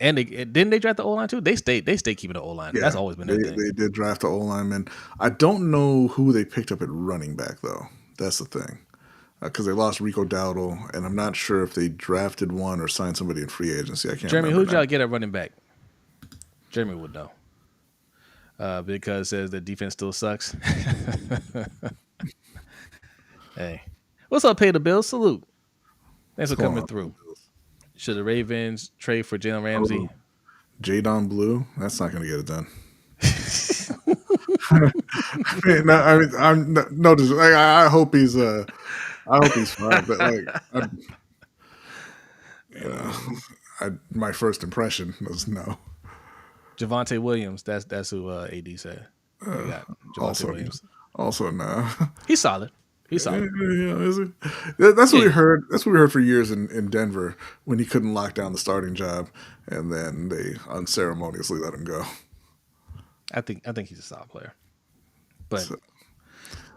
and didn't they draft the O-line too? They stayed keeping the O-line. Yeah, that's always been their thing. They did draft the O-lineman. I don't know who they picked up at running back though. That's the thing, because they lost Rico Dowdle, and I'm not sure if they drafted one or signed somebody in free agency. I can't. Jeremy, who'd y'all get at running back? Jeremy would know, because it says the defense still sucks. Hey, what's up? Pay the bills. Salute. Thanks for coming through. Should the Ravens trade for Jalen Ramsey? Jadon Blue? That's not going to get it done. I hope he's fine, but like, you know, my first impression was no. Javonte Williams, that's who AD said. We got Javonte Williams. Also no. He's solid. He's solid. That's what we heard. That's what we heard for years in Denver when he couldn't lock down the starting job, and then they unceremoniously let him go. I think he's a solid player, but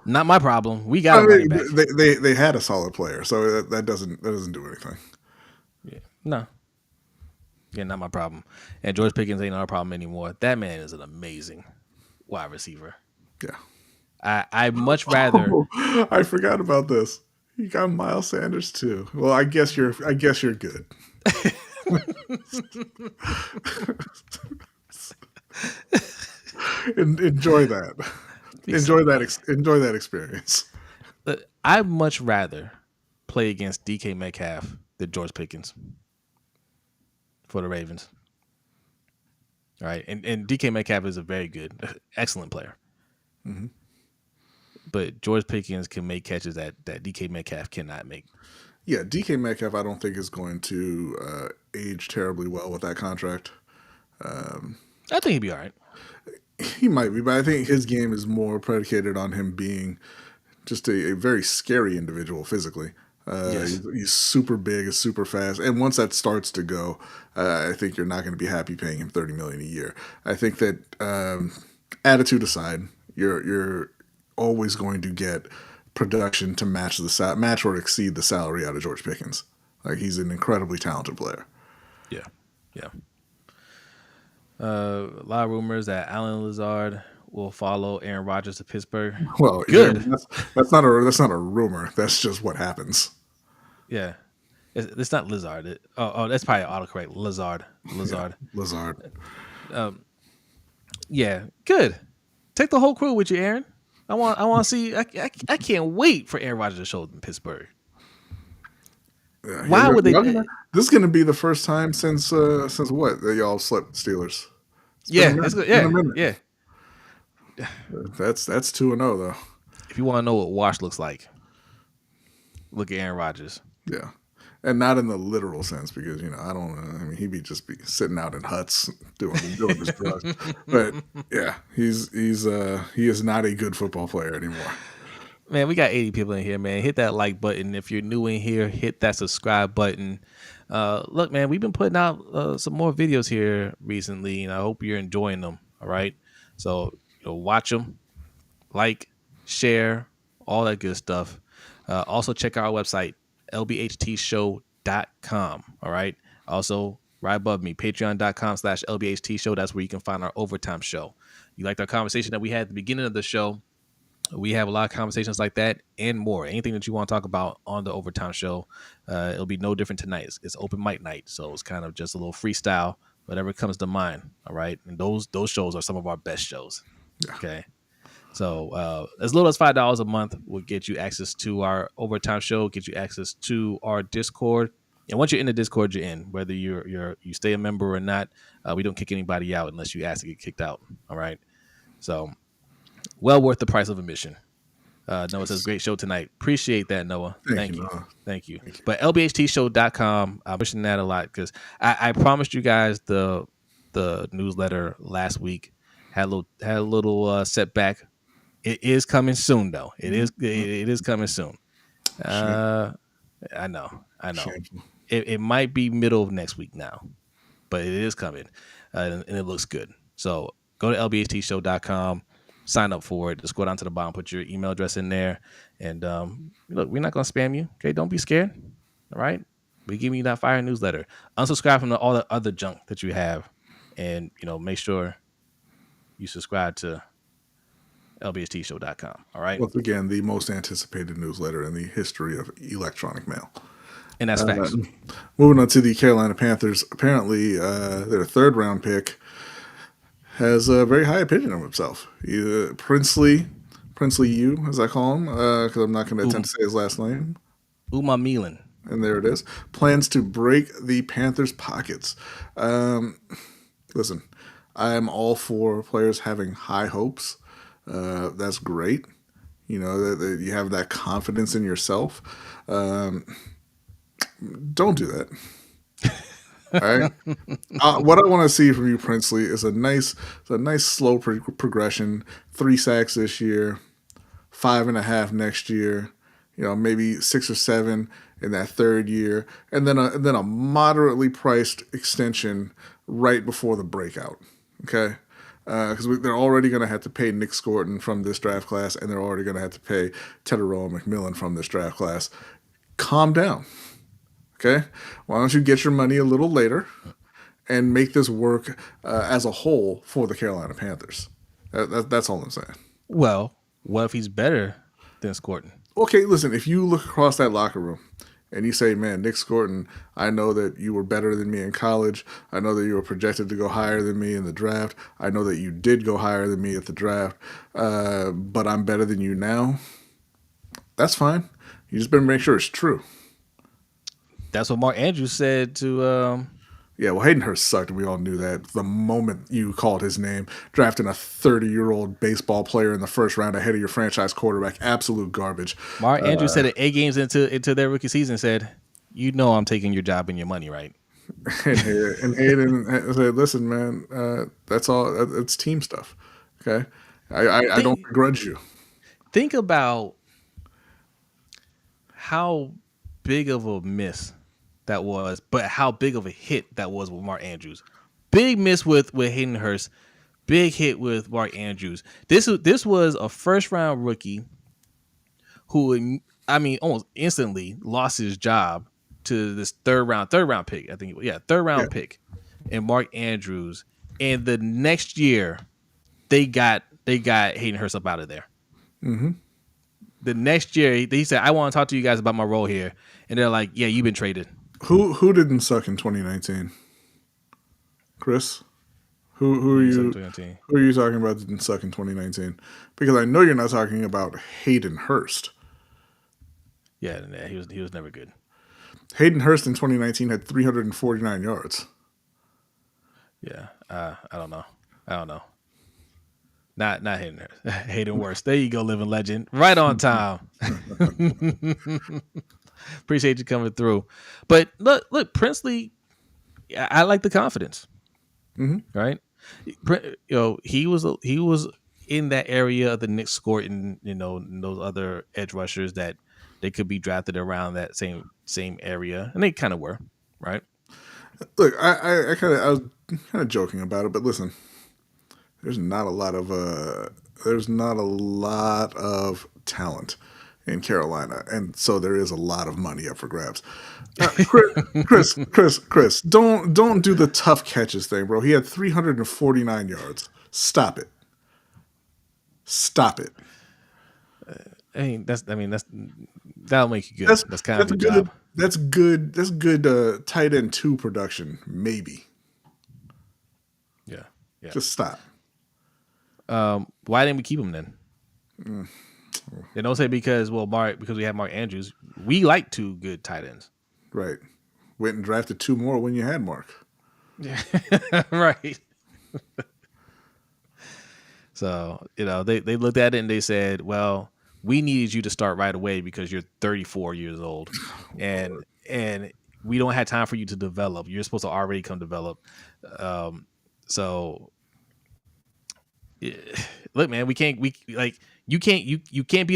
not my problem. We got a running back. They had a solid player, so that doesn't do anything. Yeah, no. Yeah, not my problem. And George Pickens ain't our problem anymore. That man is an amazing wide receiver. Yeah. I much rather. Oh, I forgot about this. You got Miles Sanders too. Well, I guess you're good. Enjoy that. Enjoy that experience. I'd much rather play against DK Metcalf than George Pickens for the Ravens. All right, and DK Metcalf is a very good, excellent player. Mm-hmm. But George Pickens can make catches that DK Metcalf cannot make. Yeah, DK Metcalf I don't think is going to age terribly well with that contract. I think he'd be all right. He might be, but I think his game is more predicated on him being just a very scary individual physically. Yes. He's super big, is super fast, and once that starts to go, I think you're not going to be happy paying him $30 million a year. I think that attitude aside, you're always going to get production to match or exceed the salary out of George Pickens. Like, he's an incredibly talented player. Yeah. A lot of rumors that Allen Lazard will follow Aaron Rodgers to Pittsburgh. Well, good. Yeah, that's not a rumor. That's just what happens. Yeah, it's not Lizard. That's probably autocorrect. Lazard. Yeah, Lazard. Yeah, good. Take the whole crew with you, Aaron. I want to see. I can't wait for Aaron Rodgers to show up in Pittsburgh. Yeah, why would they? This is going to be the first time since what that y'all swept Steelers. Yeah. That's 2-0 though. If you want to know what wash looks like, look at Aaron Rodgers. Yeah, and not in the literal sense because I mean he'd be sitting out in huts doing his drugs. But yeah, he is not a good football player anymore. Man, we got 80 people in here, man. Hit that like button. If you're new in here, hit that subscribe button. Look, man, we've been putting out some more videos here recently, and I hope you're enjoying them. All right, so watch them, like, share, all that good stuff. Also, check out our website, LBHTShow.com. All right. Also, right above me, patreon.com/LBHTShow. That's where you can find our overtime show. You liked our conversation that we had at the beginning of the show. We have a lot of conversations like that and more. Anything that you want to talk about on the overtime show, it'll be no different tonight. It's open mic night, so it's kind of just a little freestyle, whatever comes to mind. All right, and those shows are some of our best shows. Yeah. Okay, so as little as $5 a month will get you access to our overtime show, get you access to our Discord, and once you're in the Discord, you're in. Whether you stay a member or not, we don't kick anybody out unless you ask to get kicked out. All right, so. Well worth the price of admission. Noah says, great show tonight. Appreciate that, Noah. Thank you. Thank you. But LBHTShow.com, I'm pushing that a lot because I promised you guys the newsletter last week. Had a little setback. It is coming soon, though. It is coming soon. I know. It might be middle of next week now, but it is coming, and it looks good. So go to LBHTShow.com. Sign up for it. Just go down to the bottom, put your email address in there, and look, we're not gonna spam you. Okay, don't be scared. All right, we give you that fire newsletter. Unsubscribe from all the other junk that you have, and make sure you subscribe to LBHTShow.com. All right. Once again, the most anticipated newsletter in the history of electronic mail. And that's facts. Moving on to the Carolina Panthers. Apparently, their third round pick has a very high opinion of himself. Princely U, as I call him, because I'm not going to attempt to say his last name. Umanmeilen. And there it is. Plans to break the Panthers' pockets. Listen, I am all for players having high hopes. That's great. That you have that confidence in yourself. Don't do that. All right. What I want to see from you, Princely, is a nice slow progression. 3 sacks this year, 5.5 next year. Maybe 6 or 7 in that third year, and then a moderately priced extension right before the breakout. Okay. Because they're already going to have to pay Nick Scorton from this draft class, and they're already going to have to pay Teteroa McMillan from this draft class. Calm down. Okay? Why don't you get your money a little later and make this work as a whole for the Carolina Panthers? That's all I'm saying. Well, what if he's better than Scorton? Okay, listen, if you look across that locker room and you say, man, Nick Scorton, I know that you were better than me in college. I know that you were projected to go higher than me in the draft. I know that you did go higher than me at the draft, but I'm better than you now. That's fine. You just better make sure it's true. That's what Mark Andrews said to... Yeah, well, Hayden Hurst sucked, and we all knew that the moment you called his name. Drafting a 30-year-old baseball player in the first round ahead of your franchise quarterback, absolute garbage. Mark Andrews said it 8 games into their rookie season, said, I'm taking your job and your money, right? and Hayden said, listen, man, that's all. It's team stuff, okay? I don't begrudge you. Think about how big of a miss that was, but how big of a hit that was with Mark Andrews. Big miss with Hayden Hurst, big hit with Mark Andrews. This was a first round rookie who, almost instantly lost his job to this third round pick. I think, third round pick, and Mark Andrews. And the next year, they got Hayden Hurst up out of there. Mm-hmm. The next year, he said, I want to talk to you guys about my role here. And they're like, yeah, you've been traded. Who didn't suck in 2019? Chris? Who are you talking about that didn't suck in 2019? Because I know you're not talking about Hayden Hurst. Yeah, he was never good. Hayden Hurst in 2019 had 349 yards. Yeah, I don't know. Not Hayden Hurst. Hayden Hurst. There you go, living legend. Right on time. Appreciate you coming through. But look, Princely, I like the confidence. Mm-hmm. Right? He was in that area of the Nick Scorton, and those other edge rushers that they could be drafted around that same area, and they kind of were, right? Look, I was kind of joking about it, but listen, there's not a lot of talent in Carolina, and so there is a lot of money up for grabs. Chris, don't do the tough catches thing, bro. He had 349 yards. Stop it. That'll make you good. That's kind of a job. That's good tight end 2 production, maybe. Yeah. Just stop. Why didn't we keep him then? They don't say because we have Mark Andrews. We like 2 good tight ends. Right. Went and drafted 2 more when you had Mark. Yeah. Right. So, they looked at it and they said, well, we needed you to start right away because you're 34 years old. And we don't have time for you to develop. You're supposed to already come develop. So look, man, you can't be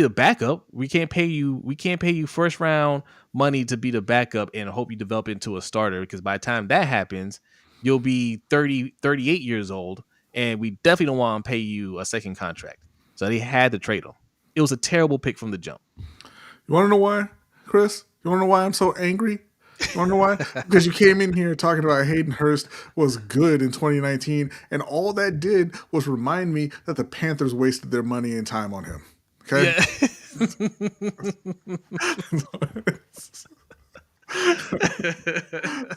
the backup. We can't pay you first round money to be the backup and hope you develop into a starter, because by the time that happens, you'll be 38 years old, and we definitely don't want to pay you a second contract. So they had to trade him. It was a terrible pick from the jump. You want to know why, Chris? You want to know why I'm so angry? You want to know why? Because you came in here talking about Hayden Hurst was good in 2019, and all that did was remind me that the Panthers wasted their money and time on him. Okay? Yeah.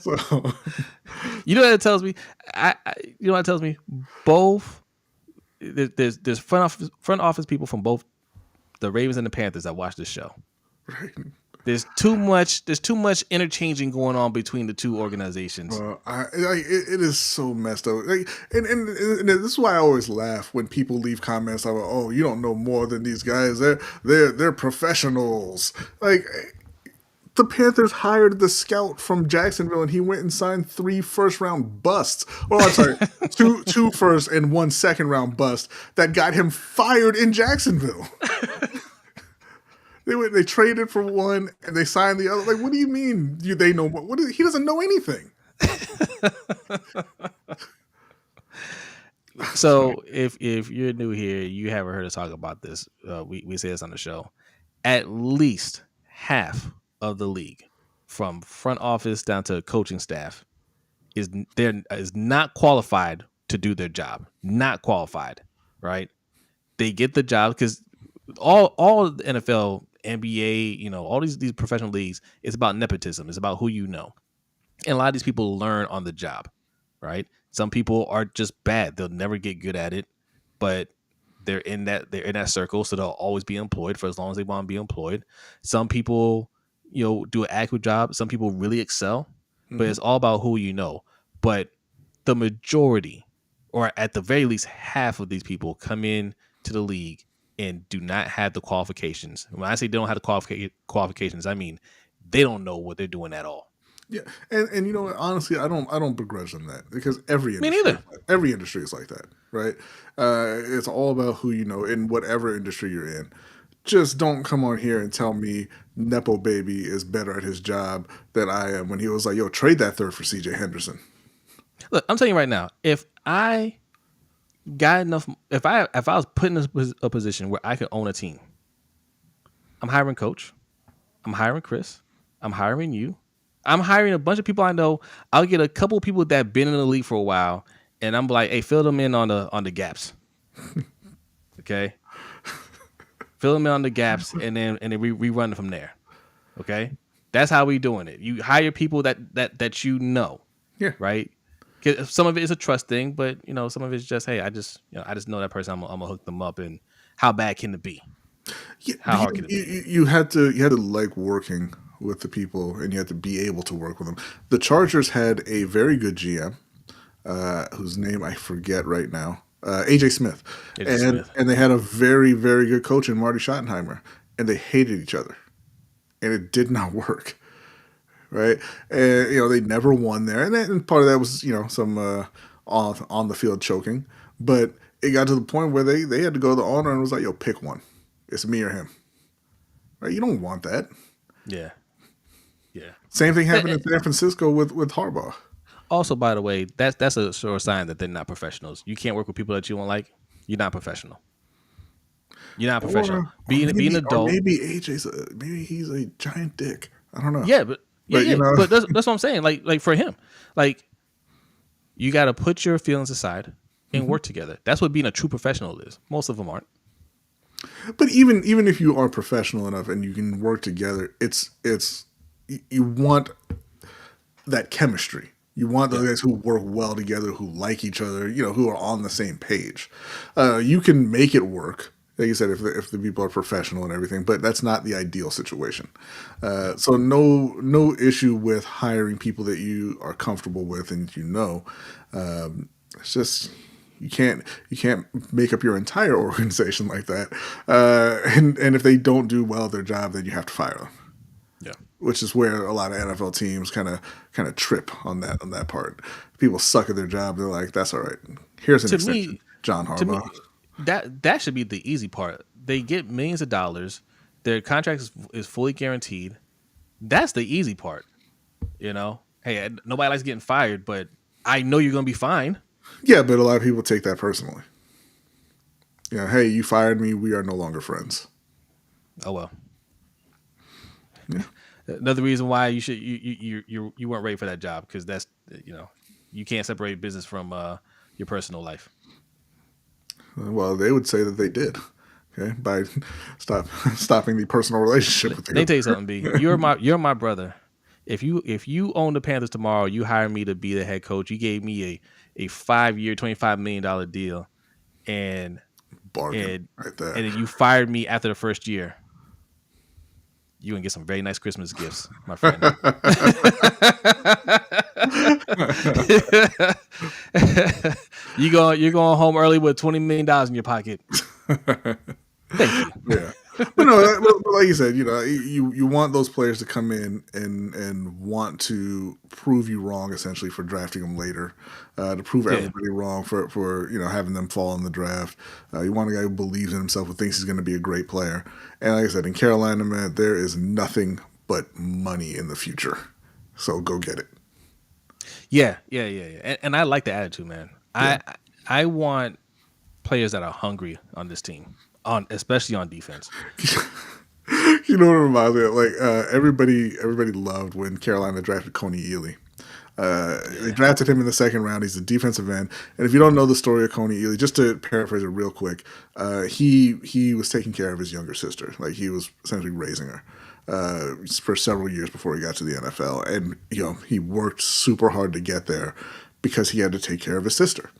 So, you know what it tells me? It tells me? Both there's front office people from both the Ravens and the Panthers that watch this show. Right. There's too much interchanging going on between the two organizations. It is so messed up. And this is why I always laugh when people leave comments like, "Oh, you don't know more than these guys. They're professionals." Like, The Panthers hired the scout from Jacksonville, and he went and signed 3 first-round busts. Oh, I'm sorry, two first and 1 second-round bust that got him fired in Jacksonville. They traded for one, and they signed the other. Like, what do you mean? They know what? He doesn't know anything. So if you're new here, you haven't heard us talk about this. We say this on the show. At least half of the league, from front office down to coaching staff, is not qualified to do their job. Not qualified, right? They get the job because all the NFL, NBA, all these professional leagues, it's about nepotism. It's about who you know, and a lot of these people learn on the job, right? Some people are just bad; they'll never get good at it, but they're in that circle, so they'll always be employed for as long as they want to be employed. Some people, do an adequate job. Some people really excel, but it's all about who you know. But the majority, or at the very least half of these people, come in to the league and do not have the qualifications. When I say they don't have the qualifications, I mean they don't know what they're doing at all. Yeah, and honestly, I don't begrudge them that, because every industry is like that, right? It's all about who you know in whatever industry you're in. Just don't come on here and tell me Nepo Baby is better at his job than I am, when he was like, "Yo, trade that third for CJ Henderson." Look, I'm telling you right now, if I got enough, if I was put in a position where I could own a team, I'm hiring coach, I'm hiring Chris, I'm hiring you. I'm hiring a bunch of people I know. I'll get a couple of people that have been in the league for a while, and I'm like, hey, fill them in on the gaps. Okay? Fill them in on the gaps, and then we run from there. Okay? That's how we doing it. You hire people that you know. Yeah. Right? Some of it is a trust thing, but some of it's just, hey, I just know that person. I'm gonna hook them up, and how bad can it be? Yeah, how hard can it be? You had to like working with the people, and you had to be able to work with them. The Chargers had a very good GM, whose name I forget right now, AJ Smith. And they had a very, very good coach in Marty Schottenheimer, and they hated each other, and it did not work. Right. And, they never won there. And part of that was, some on the field choking, but it got to the point where they had to go to the owner and was like, "Yo, pick one. It's me or him." Right. You don't want that. Yeah. Yeah. Same thing happened in San Francisco with Harbaugh. Also, by the way, that's a sure sign that they're not professionals. You can't work with people that you don't like. You're not professional. You're not professional. Being an adult. Maybe maybe he's a giant dick. I don't know. Yeah, but but that's what I'm saying. Like for him, like, you got to put your feelings aside and work together. That's what being a true professional is. Most of them aren't. But even if you are professional enough and you can work together, it's you want that chemistry. You want those guys who work well together, who like each other, who are on the same page. You can make it work, like you said, if the people are professional and everything, but that's not the ideal situation. So no issue with hiring people that you are comfortable with and it's just you can't make up your entire organization like that. And if they don't do well at their job, then you have to fire them. Yeah. Which is where a lot of NFL teams kind of trip on that part. People suck at their job. They're like, "That's all right. Here's an extension." John Harbaugh. To me, that should be the easy part. They get millions of dollars. Their contract is fully guaranteed. That's the easy part. Hey, nobody likes getting fired, but I know you're gonna be fine. Yeah, but a lot of people take that personally. Hey, you fired me. We are no longer friends. Oh well. Yeah. Another reason why you weren't ready for that job, because that's you can't separate business from your personal life. Well, they would say that they did, okay, by stopping the personal relationship with you. Let me tell you something, B. You're my brother. If you own the Panthers tomorrow, you hire me to be the head coach. You gave me a 5-year, $25 million deal, and bargain right there. And then you fired me after the first year. You can get some very nice Christmas gifts, my friend. You're going home early with $20 million in your pocket. Thank you. Yeah. But no, like you said, you want those players to come in and want to prove you wrong, essentially, for drafting them later, to prove everybody wrong for having them fall in the draft. You want a guy who believes in himself, who thinks he's going to be a great player. And like I said, in Carolina, man, there is nothing but money in the future. So go get it. Yeah. And I like the attitude, man. Yeah. I want players that are hungry on this team, especially on defense. You know what it reminds me of? Like everybody loved when Carolina drafted Coney Ealy. They drafted him in the second round. He's a defensive end. And if you don't know the story of Coney Ealy, just to paraphrase it real quick, he was taking care of his younger sister. Like he was essentially raising her for several years before he got to the NFL. And he worked super hard to get there because he had to take care of his sister.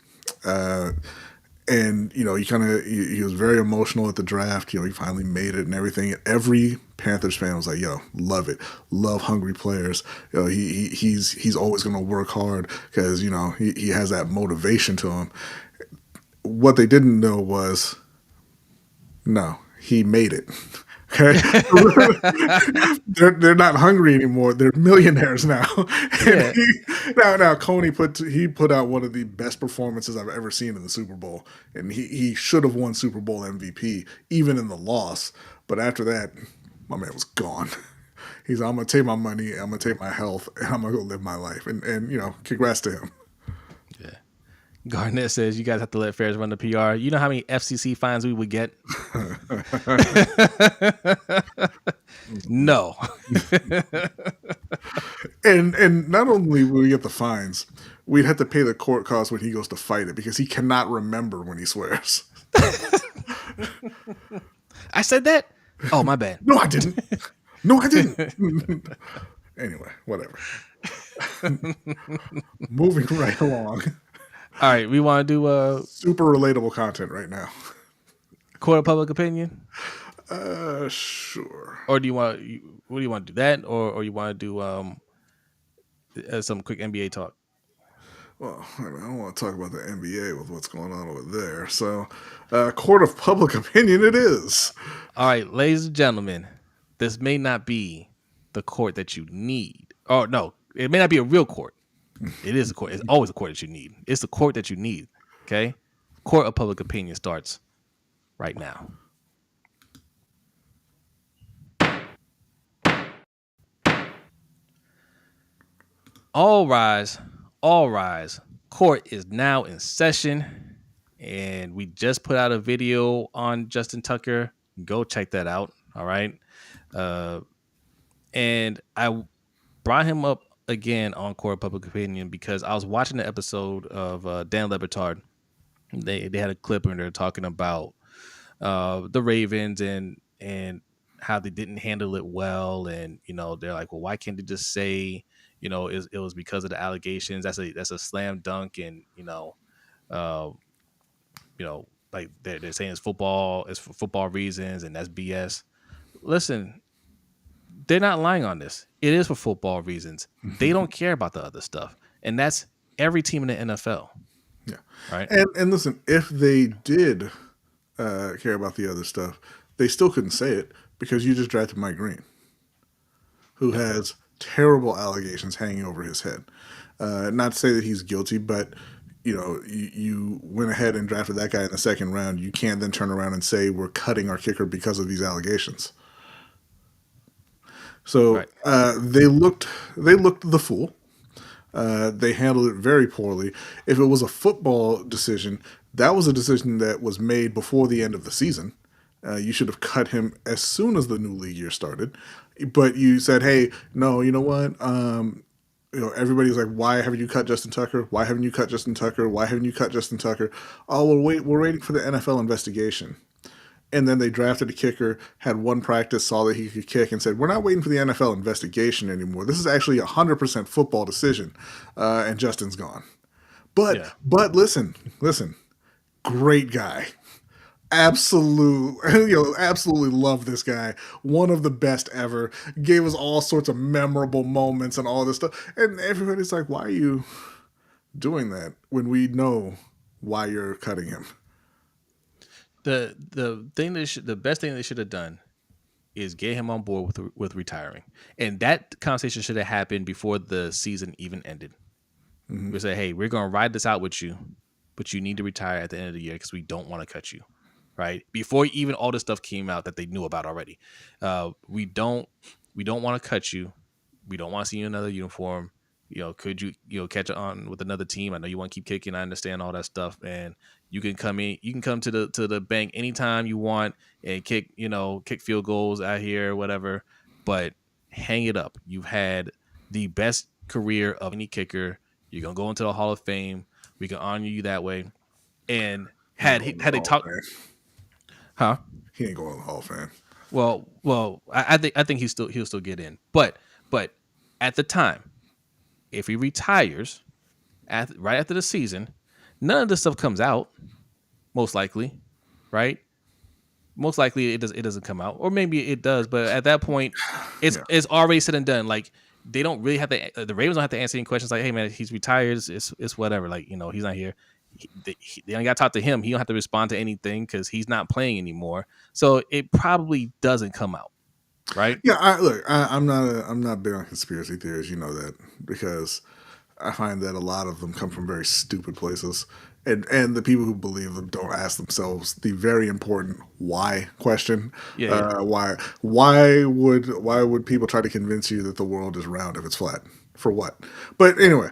And he was very emotional at the draft. He finally made it and everything. And every Panthers fan was like, love it, love hungry players. He's always going to work hard because he has that motivation to him. What they didn't know was, no, he made it. Okay, they're not hungry anymore. They're millionaires now. Yeah. Now Coney put out one of the best performances I've ever seen in the Super Bowl, and he should have won Super Bowl MVP even in the loss. But after that, my man was gone. He's I'm gonna take my money, I'm gonna take my health, and I'm gonna go live my life. And congrats to him. Yeah. Garnett says you guys have to let Ferris run the PR. You know how many FCC fines we would get? No. and not only will we get the fines, we'd have to pay the court costs when he goes to fight it because he cannot remember when he swears. I said that? Oh, my bad. No, I didn't. No, I didn't. Anyway, whatever. Moving right along. All right, we want to do super relatable content right now. Court of public opinion? Sure. Or do you want to do that, or you want to do some quick NBA talk? Well, I don't want to talk about the NBA with what's going on over there. So, court of public opinion it is. All right, ladies and gentlemen, this may not be the court that you need. Oh, no, it may not be a real court. It is a court. It's always a court that you need. It's the court that you need. Okay? Court of public opinion starts right now. All rise. All rise. Court is now in session. And we just put out a video on Justin Tucker. Go check that out. All right. And I brought him up again on Court of Public Opinion because I was watching the episode of Dan Le Batard. They had a clip where they're talking about the Ravens and how they didn't handle it well, and they're like, well, why can't they just say it was because of the allegations? That's a slam dunk, and like they're saying it's football, it's for football reasons, and that's BS. Listen. They're not lying on this. It is for football reasons. They don't care about the other stuff. And that's every team in the NFL. Yeah. Right. And listen, if they did care about the other stuff, they still couldn't say it because you just drafted Mike Green, who has terrible allegations hanging over his head. Not to say that he's guilty, but you went ahead and drafted that guy in the second round. You can't then turn around and say we're cutting our kicker because of these allegations. So right. They looked the fool. They handled it very poorly. If it was a football decision, that was a decision that was made before the end of the season. You should have cut him as soon as the new league year started. But you said, hey, no, you know what? Everybody's like, why haven't you cut Justin Tucker? Why haven't you cut Justin Tucker? Why haven't you cut Justin Tucker? Oh, we're waiting for the NFL investigation. And then they drafted a kicker, had one practice, saw that he could kick, and said, we're not waiting for the NFL investigation anymore. This is actually a 100% football decision, and Justin's gone. But listen, great guy. Absolutely love this guy. One of the best ever. Gave us all sorts of memorable moments and all this stuff. And everybody's like, why are you doing that when we know why you're cutting him? The best thing they should have done is get him on board with retiring. And that conversation should have happened before the season even ended. Mm-hmm. We say, hey, we're going to ride this out with you, but you need to retire at the end of the year because we don't want to cut you, right? Before even all this stuff came out that they knew about already. We don't want to cut you. We don't want to see you in another uniform. Could you catch on with another team? I know you want to keep kicking. I understand all that stuff, and you can come in. You can come to the bank anytime you want and kick field goals out here, whatever. But hang it up. You've had the best career of any kicker. You're gonna go into the Hall of Fame. We can honor you that way. And had they talked, huh? He ain't going to the Hall of Fame. Well, I think he'll still get in. But at the time, if he retires right after the season, none of this stuff comes out. Most likely, right? Most likely it doesn't come out, or maybe it does. But at that point, it's already said and done. Like they don't really have to. The Ravens don't have to answer any questions. Like, hey man, he's retired. It's whatever. Like he's not here. They only got to talk to him. He don't have to respond to anything because he's not playing anymore. So it probably doesn't come out, right? Yeah. I'm not big on conspiracy theories. You know that because I find that a lot of them come from very stupid places. And the people who believe them don't ask themselves the very important why question. Yeah. Why would people try to convince you that the world is round if it's flat? For what? But anyway,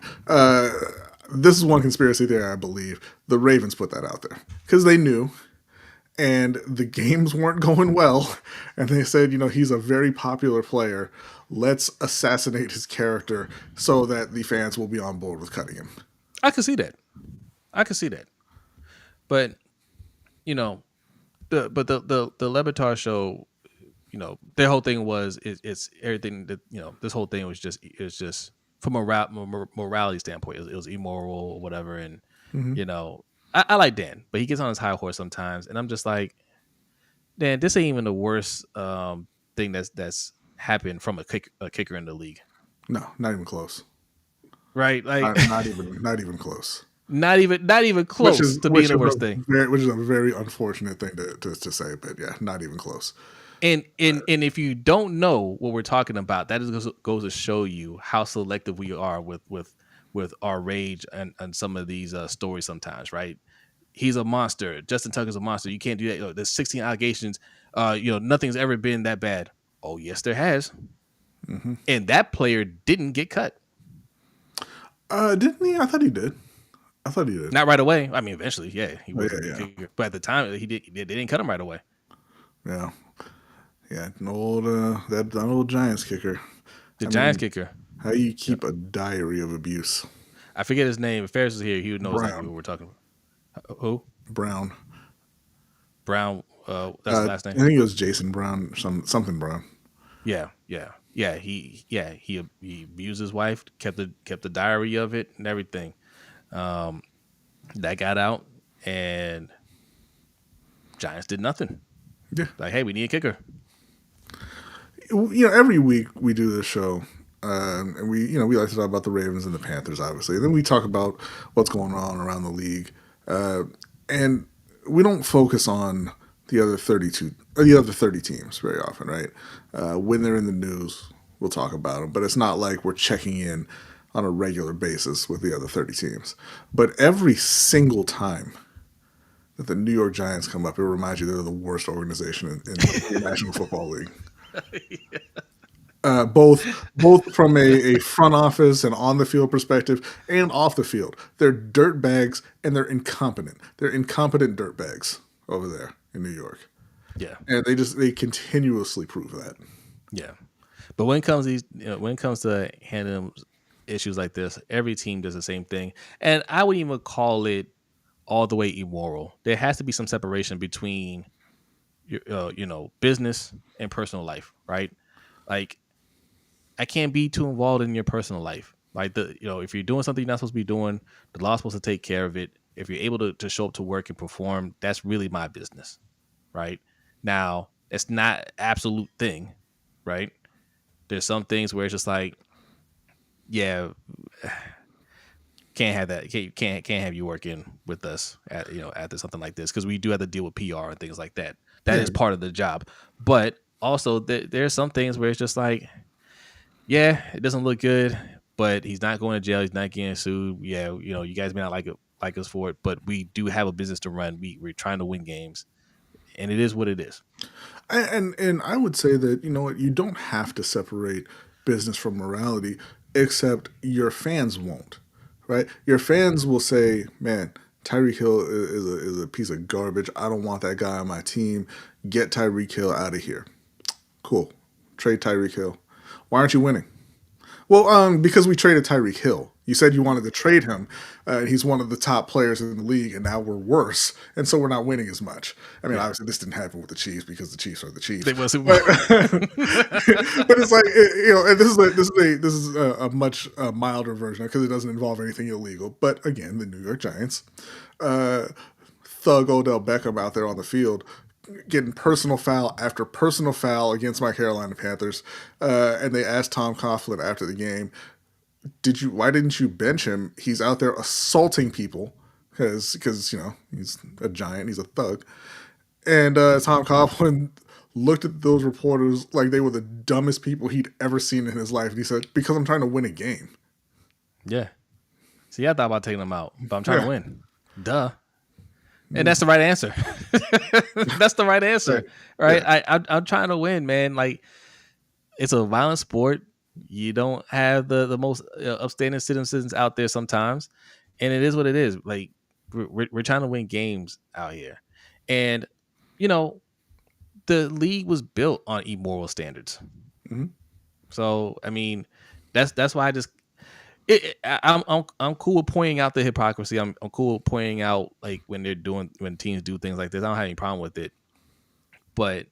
this is one conspiracy theory I believe. The Ravens put that out there because they knew, and the games weren't going well, and they said, he's a very popular player. Let's assassinate his character so that the fans will be on board with cutting him. I can see that. But the LBHT show, their whole thing was it's everything that this whole thing was just from a morality standpoint, it was immoral or whatever. And I like Dan, but he gets on his high horse sometimes, and I'm just like, Dan, this ain't even the worst thing that's happened from a kicker in the league. No, not even close. Right, like not even close. Not even close to being the worst thing. Which is a very unfortunate thing to say, but yeah, not even close. And if you don't know what we're talking about, that goes to show you how selective we are with our rage and some of these stories sometimes, right? He's a monster. Justin Tucker's a monster. You can't do that. There's 16 allegations. Nothing's ever been that bad. Oh, yes, there has. Mm-hmm. And that player didn't get cut. Didn't he? I thought he did. Not right away. I mean, eventually, yeah, he was. Yeah. But at the time, they didn't cut him right away. Yeah, an old that old Giants kicker. Giants kicker. How you keep a diary of abuse? I forget his name. If Ferris was here, he would know exactly what we're talking about. Who? Brown. That's the last name. I think it was Jason Brown. Something Brown. Yeah. He abused his wife. Kept the diary of it and everything. That got out, and Giants did nothing. Yeah, like, hey, we need a kicker. Every week we do this show, and we like to talk about the Ravens and the Panthers, obviously. And then we talk about what's going on around the league, and we don't focus on the other 30 teams very often, right? When they're in the news, we'll talk about them, but it's not like we're checking in on a regular basis with the other 30 teams. But every single time that the New York Giants come up, it reminds you they're the worst organization in the National Football League. Yeah. Both from a front office and on the field perspective and off the field. They're dirt bags and they're incompetent. They're incompetent dirt bags over there in New York. Yeah. And they continuously prove that. Yeah. But when it comes to handling issues like this, every team does the same thing, and I wouldn't even call it all the way immoral. There has to be some separation between business and personal life, right? Like, I can't be too involved in your personal life. Like, if you're doing something you're not supposed to be doing, the law's supposed to take care of it. If you're able to show up to work and perform, that's really my business, right? Now, it's not an absolute thing, right? There's some things where it's just like, yeah, can't have that. Can't have you working with us at something like this, because we do have to deal with PR and things like that. That is part of the job. But also there's some things where it's just like, yeah, it doesn't look good, but he's not going to jail. He's not getting sued. Yeah, you guys may not like us for it, but we do have a business to run. We're trying to win games, and it is what it is. And I would say that, you know what, you don't have to separate business from morality, except your fans won't, right? Your fans will say, man, Tyreek Hill is a piece of garbage. I don't want that guy on my team. Get Tyreek Hill out of here. Cool. Trade Tyreek Hill. Why aren't you winning? Well, because we traded Tyreek Hill. You said you wanted to trade him. He's one of the top players in the league, and now we're worse, and so we're not winning as much. I mean, obviously, this didn't happen with the Chiefs because the Chiefs are the Chiefs. They wasn't. But it's like, and this is a much milder version because it doesn't involve anything illegal. But again, the New York Giants, thug Odell Beckham out there on the field, getting personal foul after personal foul against my Carolina Panthers, and they asked Tom Coughlin after the game, why didn't you bench him? He's out there assaulting people because he's a giant, he's a thug. And Tom Coughlin looked at those reporters like they were the dumbest people he'd ever seen in his life, and he said, because I'm trying to win a game. Yeah. See, I thought about taking him out, but I'm trying to win. Duh. And that's the right answer. That's the right answer, right? Yeah. I'm trying to win, man. Like, it's a violent sport. You don't have the most upstanding citizens out there sometimes, and it is what it is. Like, we're trying to win games out here, and the league was built on immoral standards. Mm-hmm. So, I mean, that's why I just. I'm cool with pointing out the hypocrisy. I'm cool with pointing out like when teams do things like this. I don't have any problem with it, but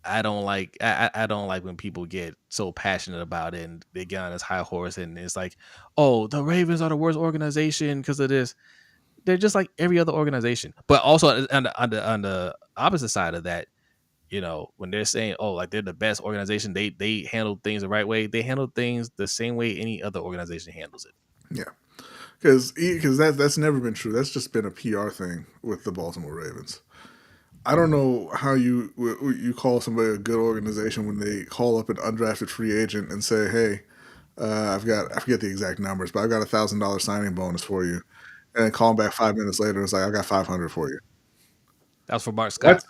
I don't like when people get so passionate about it and they get on this high horse and it's like, oh, the Ravens are the worst organization because of this. They're just like every other organization. But also on the opposite side of that, when they're saying, oh, like they're the best organization, they handle things the right way. They handle things the same way any other organization handles it. Yeah, because that's never been true. That's just been a PR thing with the Baltimore Ravens. I don't know how you call somebody a good organization when they call up an undrafted free agent and say, hey, I forget the exact numbers, but I've got $1,000 signing bonus for you, and then call them back 5 minutes later and it's like, I got $500 for you. That was for Mark Scott.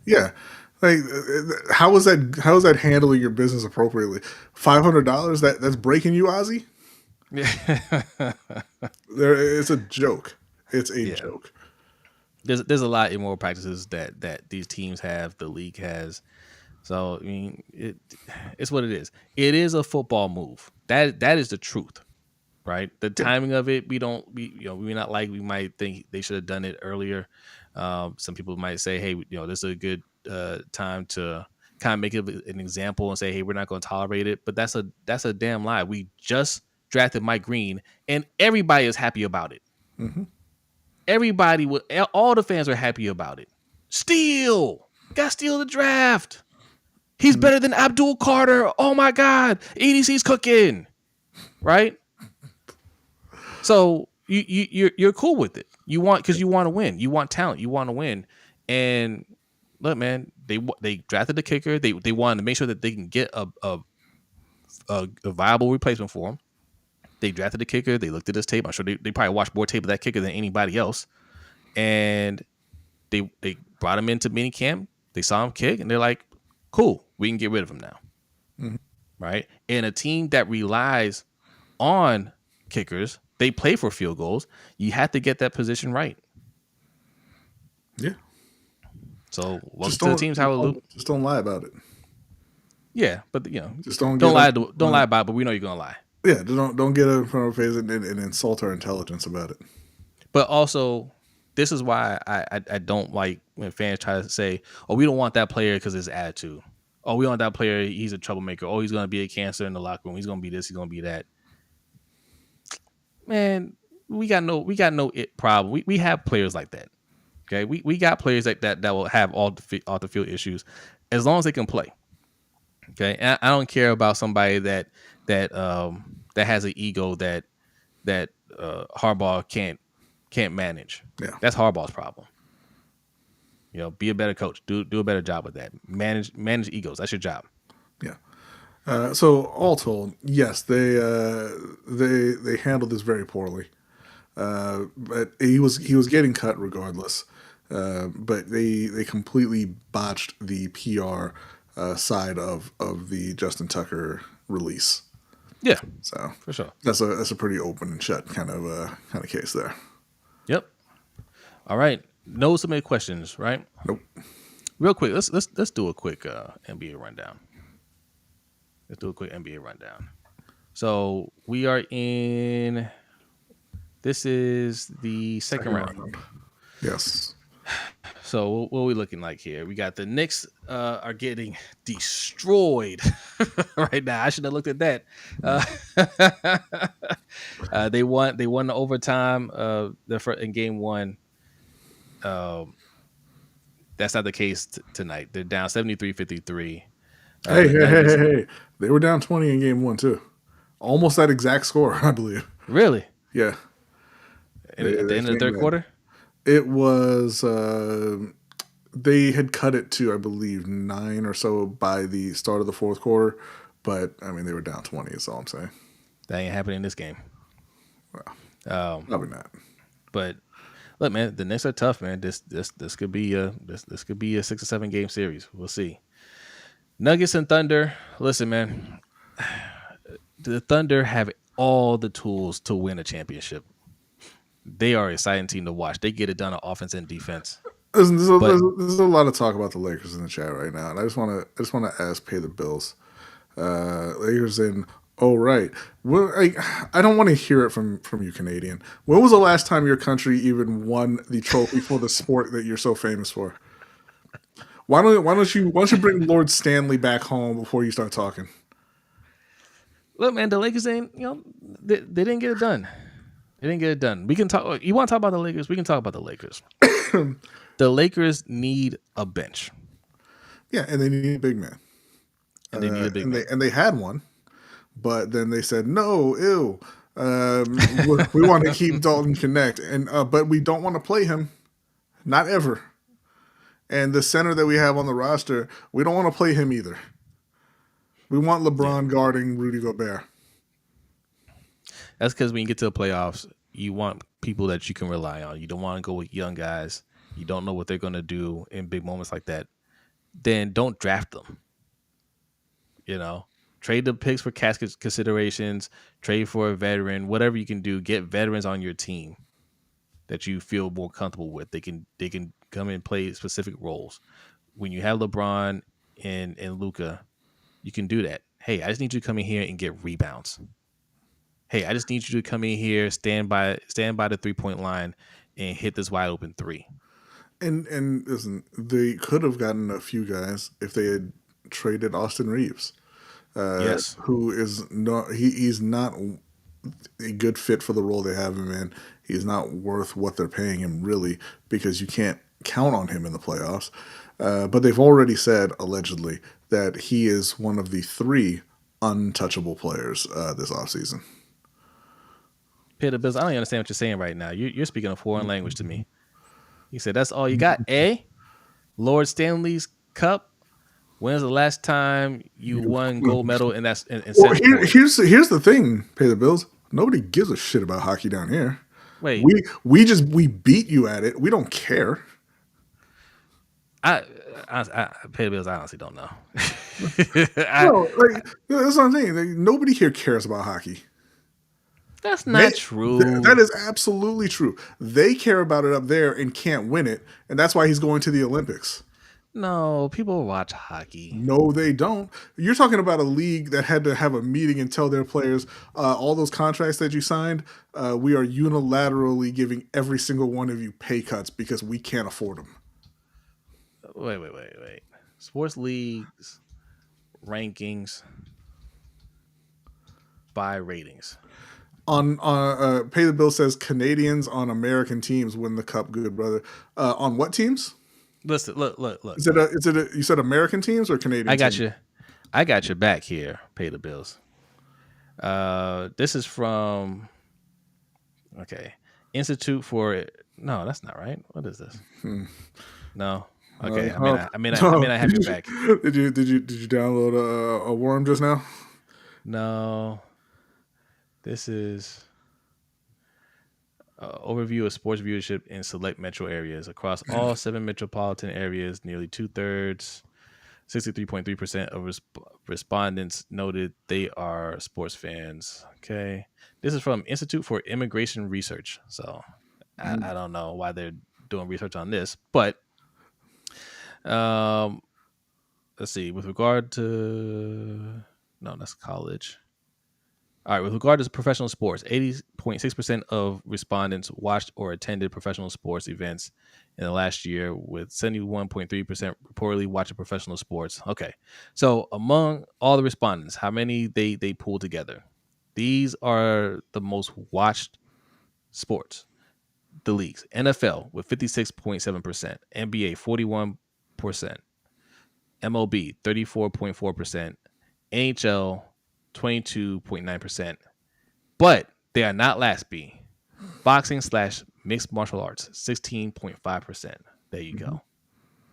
Yeah. Like, how is that handling your business appropriately? $500? That's breaking you, Ozzy? Yeah. It's a joke. It's a joke. There's a lot of immoral practices that these teams have, the league has. So I mean, it's what it is. It is a football move. That is the truth, right? The timing of it, we might think they should have done it earlier. Some people might say, hey, this is a good time to kind of make it an example and say, hey, we're not going to tolerate it. But that's a damn lie. We just drafted Mike Green, and everybody is happy about it. Mm-hmm. All the fans are happy about it. Got steal the draft. He's better than Abdul Carter. Oh my God, EDC's cooking, right? So you're cool with it. Because you want to win. You want talent. You want to win. And look, man, they drafted the kicker. They wanted to make sure that they can get a viable replacement for him. They drafted the kicker. They looked at his tape. I'm sure they probably watched more tape of that kicker than anybody else. And they brought him into minicamp. They saw him kick, and they're like, cool, we can get rid of him now. Mm-hmm. Right? And a team that relies on kickers, they play for field goals. You have to get that position right. Yeah. So welcome to the team's Howard Loop. Just don't lie about it. Yeah, but just don't lie about it. But we know you're gonna lie. Yeah, don't get in front of our face and insult our intelligence about it. But also, this is why I don't like when fans try to say, oh, we don't want that player because of his attitude. Oh, we want that player, he's a troublemaker. Oh, he's going to be a cancer in the locker room. He's going to be this, he's going to be that. Man, we got no problem. We have players like that. Okay, we got players like that will have all the field issues as long as they can play. Okay, and I don't care about somebody that has an ego that Harbaugh can't manage. Yeah, that's Harbaugh's problem. Be a better coach. Do a better job with that. Manage egos. That's your job. Yeah. So all told, yes, they handled this very poorly. But he was getting cut regardless. But they completely botched the PR side of the Justin Tucker release. Yeah. So for sure, that's a pretty open and shut kind of case there. Yep. All right. No submitted questions, right? Nope. Real quick, let's do a quick NBA rundown. Let's do a quick NBA rundown. So we are in. This is the second round. Yes. So what are we looking like here? We got the Knicks are getting destroyed right now. I should have looked at that. They won the overtime in game one. That's not the case tonight. They're down 73-53. Hey. They were down 20 in game one too. Almost that exact score, I believe. Really? Yeah. At the end of the third quarter? It was they had cut it to, I believe, 9 or so by the start of the fourth quarter, but I mean they were down 20. Is all I'm saying. That ain't happening in this game. Well, probably not. But look, man, the Knicks are tough, man. This could be a 6 or 7 game series. We'll see. Nuggets and Thunder. Listen, man, the Thunder have all the tools to win a championship. They are an exciting team to watch. They get it done on offense and defense. Listen, there's a lot of talk about the Lakers in the chat right now, and I just want to ask, pay the bills. Lakers in. Oh right. Well, I don't want to hear it from you, Canadian. When was the last time your country even won the trophy for the sport that you're so famous for? Why don't you bring Lord Stanley back home before you start talking? Look, man, the Lakers ain't. They didn't get it done. They didn't get it done. We can talk. You want to talk about the Lakers? We can talk about the Lakers. The Lakers need a bench. Yeah, and they need a big man. And they need a big man. And they had one, but then they said no. Ew. We want to keep Dalton Connect, and but we don't want to play him. Not ever. And the center that we have on the roster, we don't want to play him either. We want LeBron guarding Rudy Gobert. That's because when you get to the playoffs, you want people that you can rely on. You don't want to go with young guys. You don't know what they're going to do in big moments like that. Then don't draft them. Trade the picks for cash considerations, trade for a veteran, whatever you can do. Get veterans on your team that you feel more comfortable with. They can come in and play specific roles. When you have LeBron and Luka, you can do that. Hey, I just need you to come in here and get rebounds. Hey, I just need you to come in here, stand by the 3-point line, and hit this wide open 3. And listen, they could have gotten a few guys if they had traded Austin Reeves. Yes, who is not he's not a good fit for the role they have him in. He's not worth what they're paying him, really, because you can't count on him in the playoffs. But they've already said, allegedly, that he is one of the 3 untouchable players this offseason. Peter Bills, I don't even understand what you're saying right now. You're speaking a foreign language to me. You said that's all you got, eh? Lord Stanley's Cup? When's the last time you won gold medal in that? Well, here's the thing, Pay the Bills. Nobody gives a shit about hockey down here. Wait, we beat you at it. We don't care. I Pay the Bills. I honestly don't know. No, that's what I'm saying. Nobody here cares about hockey. That's not true. That is absolutely true. They care about it up there and can't win it, and that's why he's going to the Olympics. No, people watch hockey. No, they don't. You're talking about a league that had to have a meeting and tell their players, all those contracts that you signed, we are unilaterally giving every single one of you pay cuts because we can't afford them. Wait. Sports leagues rankings by ratings. On Pay the Bill says Canadians on American teams win the cup. Good brother. On what teams? Listen, look. Is it you said American teams or Canadian? I got your back here. Pay the Bills. This is from Institute for. No, that's not right. What is this? No. Okay, I mean, I have your back. Did you download a worm just now? No, this is overview of sports viewership in select metro areas across all 7 metropolitan areas. Nearly 2/3, 63.3% of respondents noted they are sports fans. Okay, this is from Institute for Immigration Research. So I don't know why they're doing research on this, but let's see. With regard to that's college. All right, with regard to professional sports, 80.6% of respondents watched or attended professional sports events in the last year, with 71.3% reportedly watching professional sports. Okay, so among all the respondents, how many they pulled together? These are the most watched sports. The leagues: NFL with 56.7%, NBA 41%, MLB 34.4%, NHL 22.9%. But they are not last, B. Boxing / mixed martial arts, 16.5%. There you go.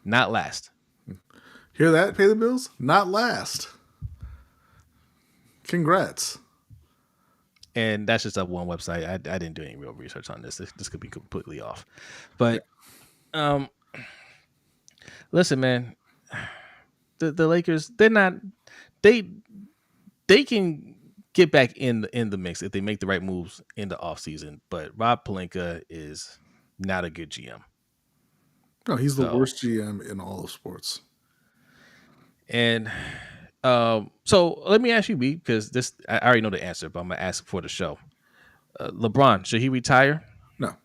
Not last. Hear that? Pay the bills? Not last. Congrats. And that's just up one website. I didn't do any real research on this. This could be completely off. But listen, man, the Lakers, they can get back in the mix if they make the right moves in the offseason. But Rob Pelinka is not a good GM. No, he's the worst GM in all of sports. And so let me ask you, B, because I already know the answer, but I'm gonna ask for the show. LeBron, should he retire? No.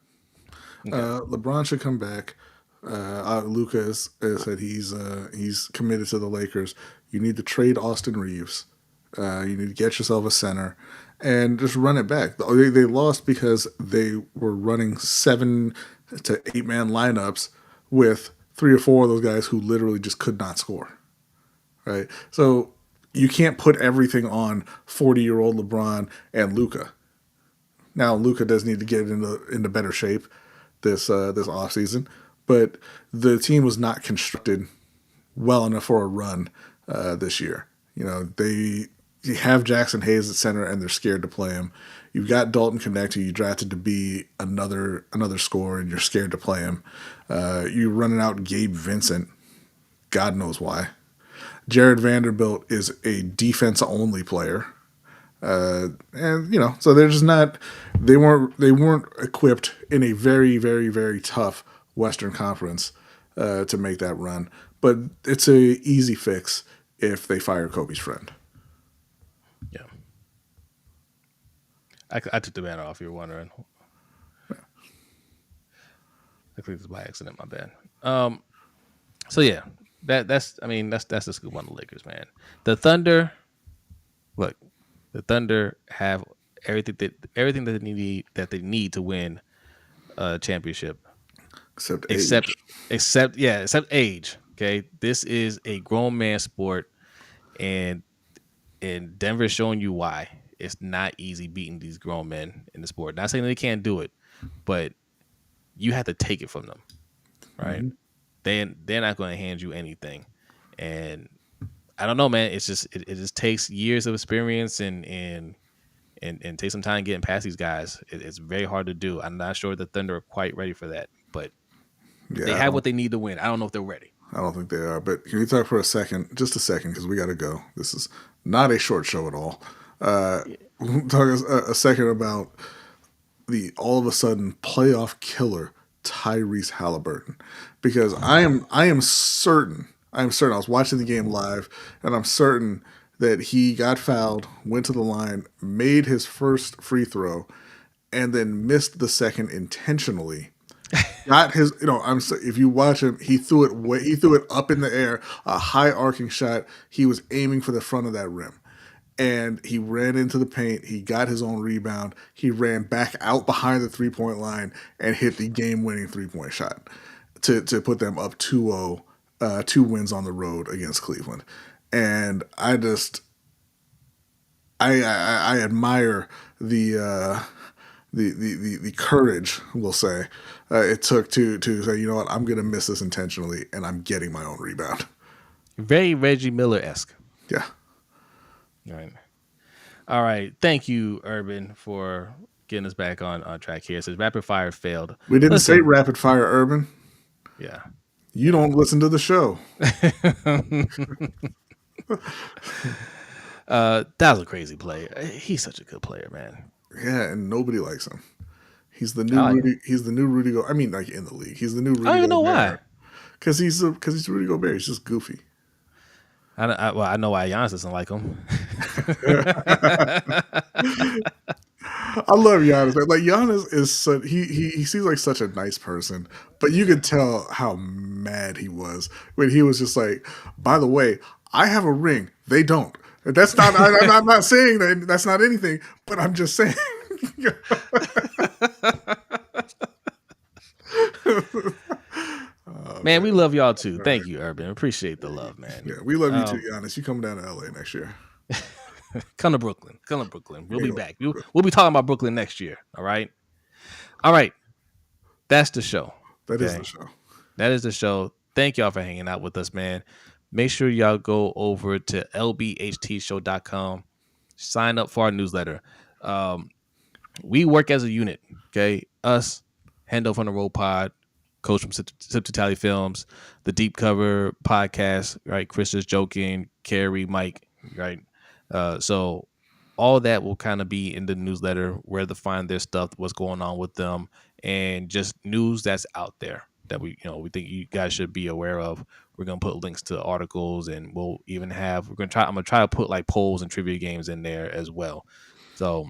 Okay. LeBron should come back. Luka has said he's committed to the Lakers. You need to trade Austin Reeves. You need to get yourself a center and just run it back. They lost because they were running 7 to 8 man lineups with 3 or 4 of those guys who literally just could not score. Right? So you can't put everything on 40-year-old LeBron and Luka. Now Luka does need to get into better shape this offseason, but the team was not constructed well enough for a run this year. You know, they have Jackson Hayes at center and they're scared to play him. You've got Dalton Connect, who you drafted to be another scorer, and you're scared to play him. You're running out Gabe Vincent. God knows why. Jared Vanderbilt is a defense-only player. And so they're just not. They weren't equipped in a very, very, very tough Western Conference to make that run. But it's a easy fix if they fire Kobe's friend. Yeah, I took the banner off. You're wondering. Yeah. I clicked this by accident. My bad. So yeah, that's the scoop on the Lakers, man. The Thunder. Look. The Thunder have everything that they need to win a championship, except age. Okay, this is a grown man sport, and Denver's showing you why it's not easy beating these grown men in the sport. Not saying they can't do it, but you have to take it from them, right? Mm-hmm. They're not going to hand you anything, and I don't know, man. It's just it just takes years of experience and take some time getting past these guys. It's very hard to do. I'm not sure the Thunder are quite ready for that, but they have what they need to win. I don't know if they're ready. I don't think they are. But can we talk for just a second, because we got to go. This is not a short show at all. We'll talk a second about the all of a sudden playoff killer Tyrese Halliburton, because I am certain. I was watching the game live, and I'm certain that he got fouled, went to the line, made his first free throw, and then missed the second intentionally. Got his, if you watch him, he threw it up in the air, a high arcing shot. He was aiming for the front of that rim, and he ran into the paint. He got his own rebound. He ran back out behind the 3-point line and hit the game-winning 3-point shot to put them up 2-0. 2 wins on the road against Cleveland. And I admire the the courage, we'll say, it took to say, you know what, I'm going to miss this intentionally, and I'm getting my own rebound. Very Reggie Miller-esque. Yeah. All right. Thank you, Urban, for getting us back on track here. It says rapid fire failed. We didn't say rapid fire, Urban. Yeah. You don't listen to the show. That was a crazy play. He's such a good player, man. Yeah, and nobody likes him. He's the new Rudy. He's the new Rudy Gobert. I mean, like in the league, he's the new Rudy. I don't even know why. Because he's Rudy Gobert. He's just goofy. I know why Giannis doesn't like him. I love Giannis. Like Giannis is he seems like such a nice person, but you could tell how mad he was when he was just like, by the way, I have a ring. They don't. That's not. I'm not saying that. That's not anything. But I'm just saying. Man, we love y'all too. Thank you, Urban. Appreciate the love, man. Yeah, we love you too, Giannis. You come down to LA next year. Come to Brooklyn. We'll be back. We'll be talking about Brooklyn next year. All right. That's the show. That is the show. That is the show. Thank y'all for hanging out with us, man. Make sure y'all go over to LBHTShow.com. Sign up for our newsletter. We work as a unit. Okay, us, Hendo from the Roll Pod, Coach from Sip to Tally Films, the Deep Cover podcast. Right, Chris is joking. Carrie, Mike. Right. So all that will kind of be in the newsletter, where to find their stuff, what's going on with them, and just news that's out there that we think you guys should be aware of. We're gonna put links to articles, and we'll even have I'm gonna try to put like polls and trivia games in there as well. So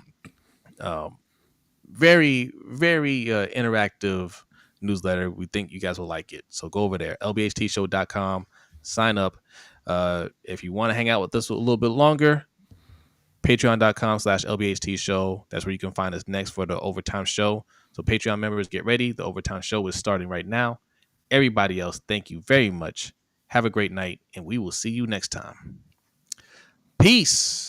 very, very interactive newsletter. We think you guys will like it. So go over there, LBHTShow.com, sign up. If you want to hang out with us a little bit longer, patreon.com/LBHTShow. That's where you can find us next for the Overtime Show. So Patreon members, get ready. The Overtime Show is starting right now. Everybody else, thank you very much. Have a great night, and we will see you next time. Peace.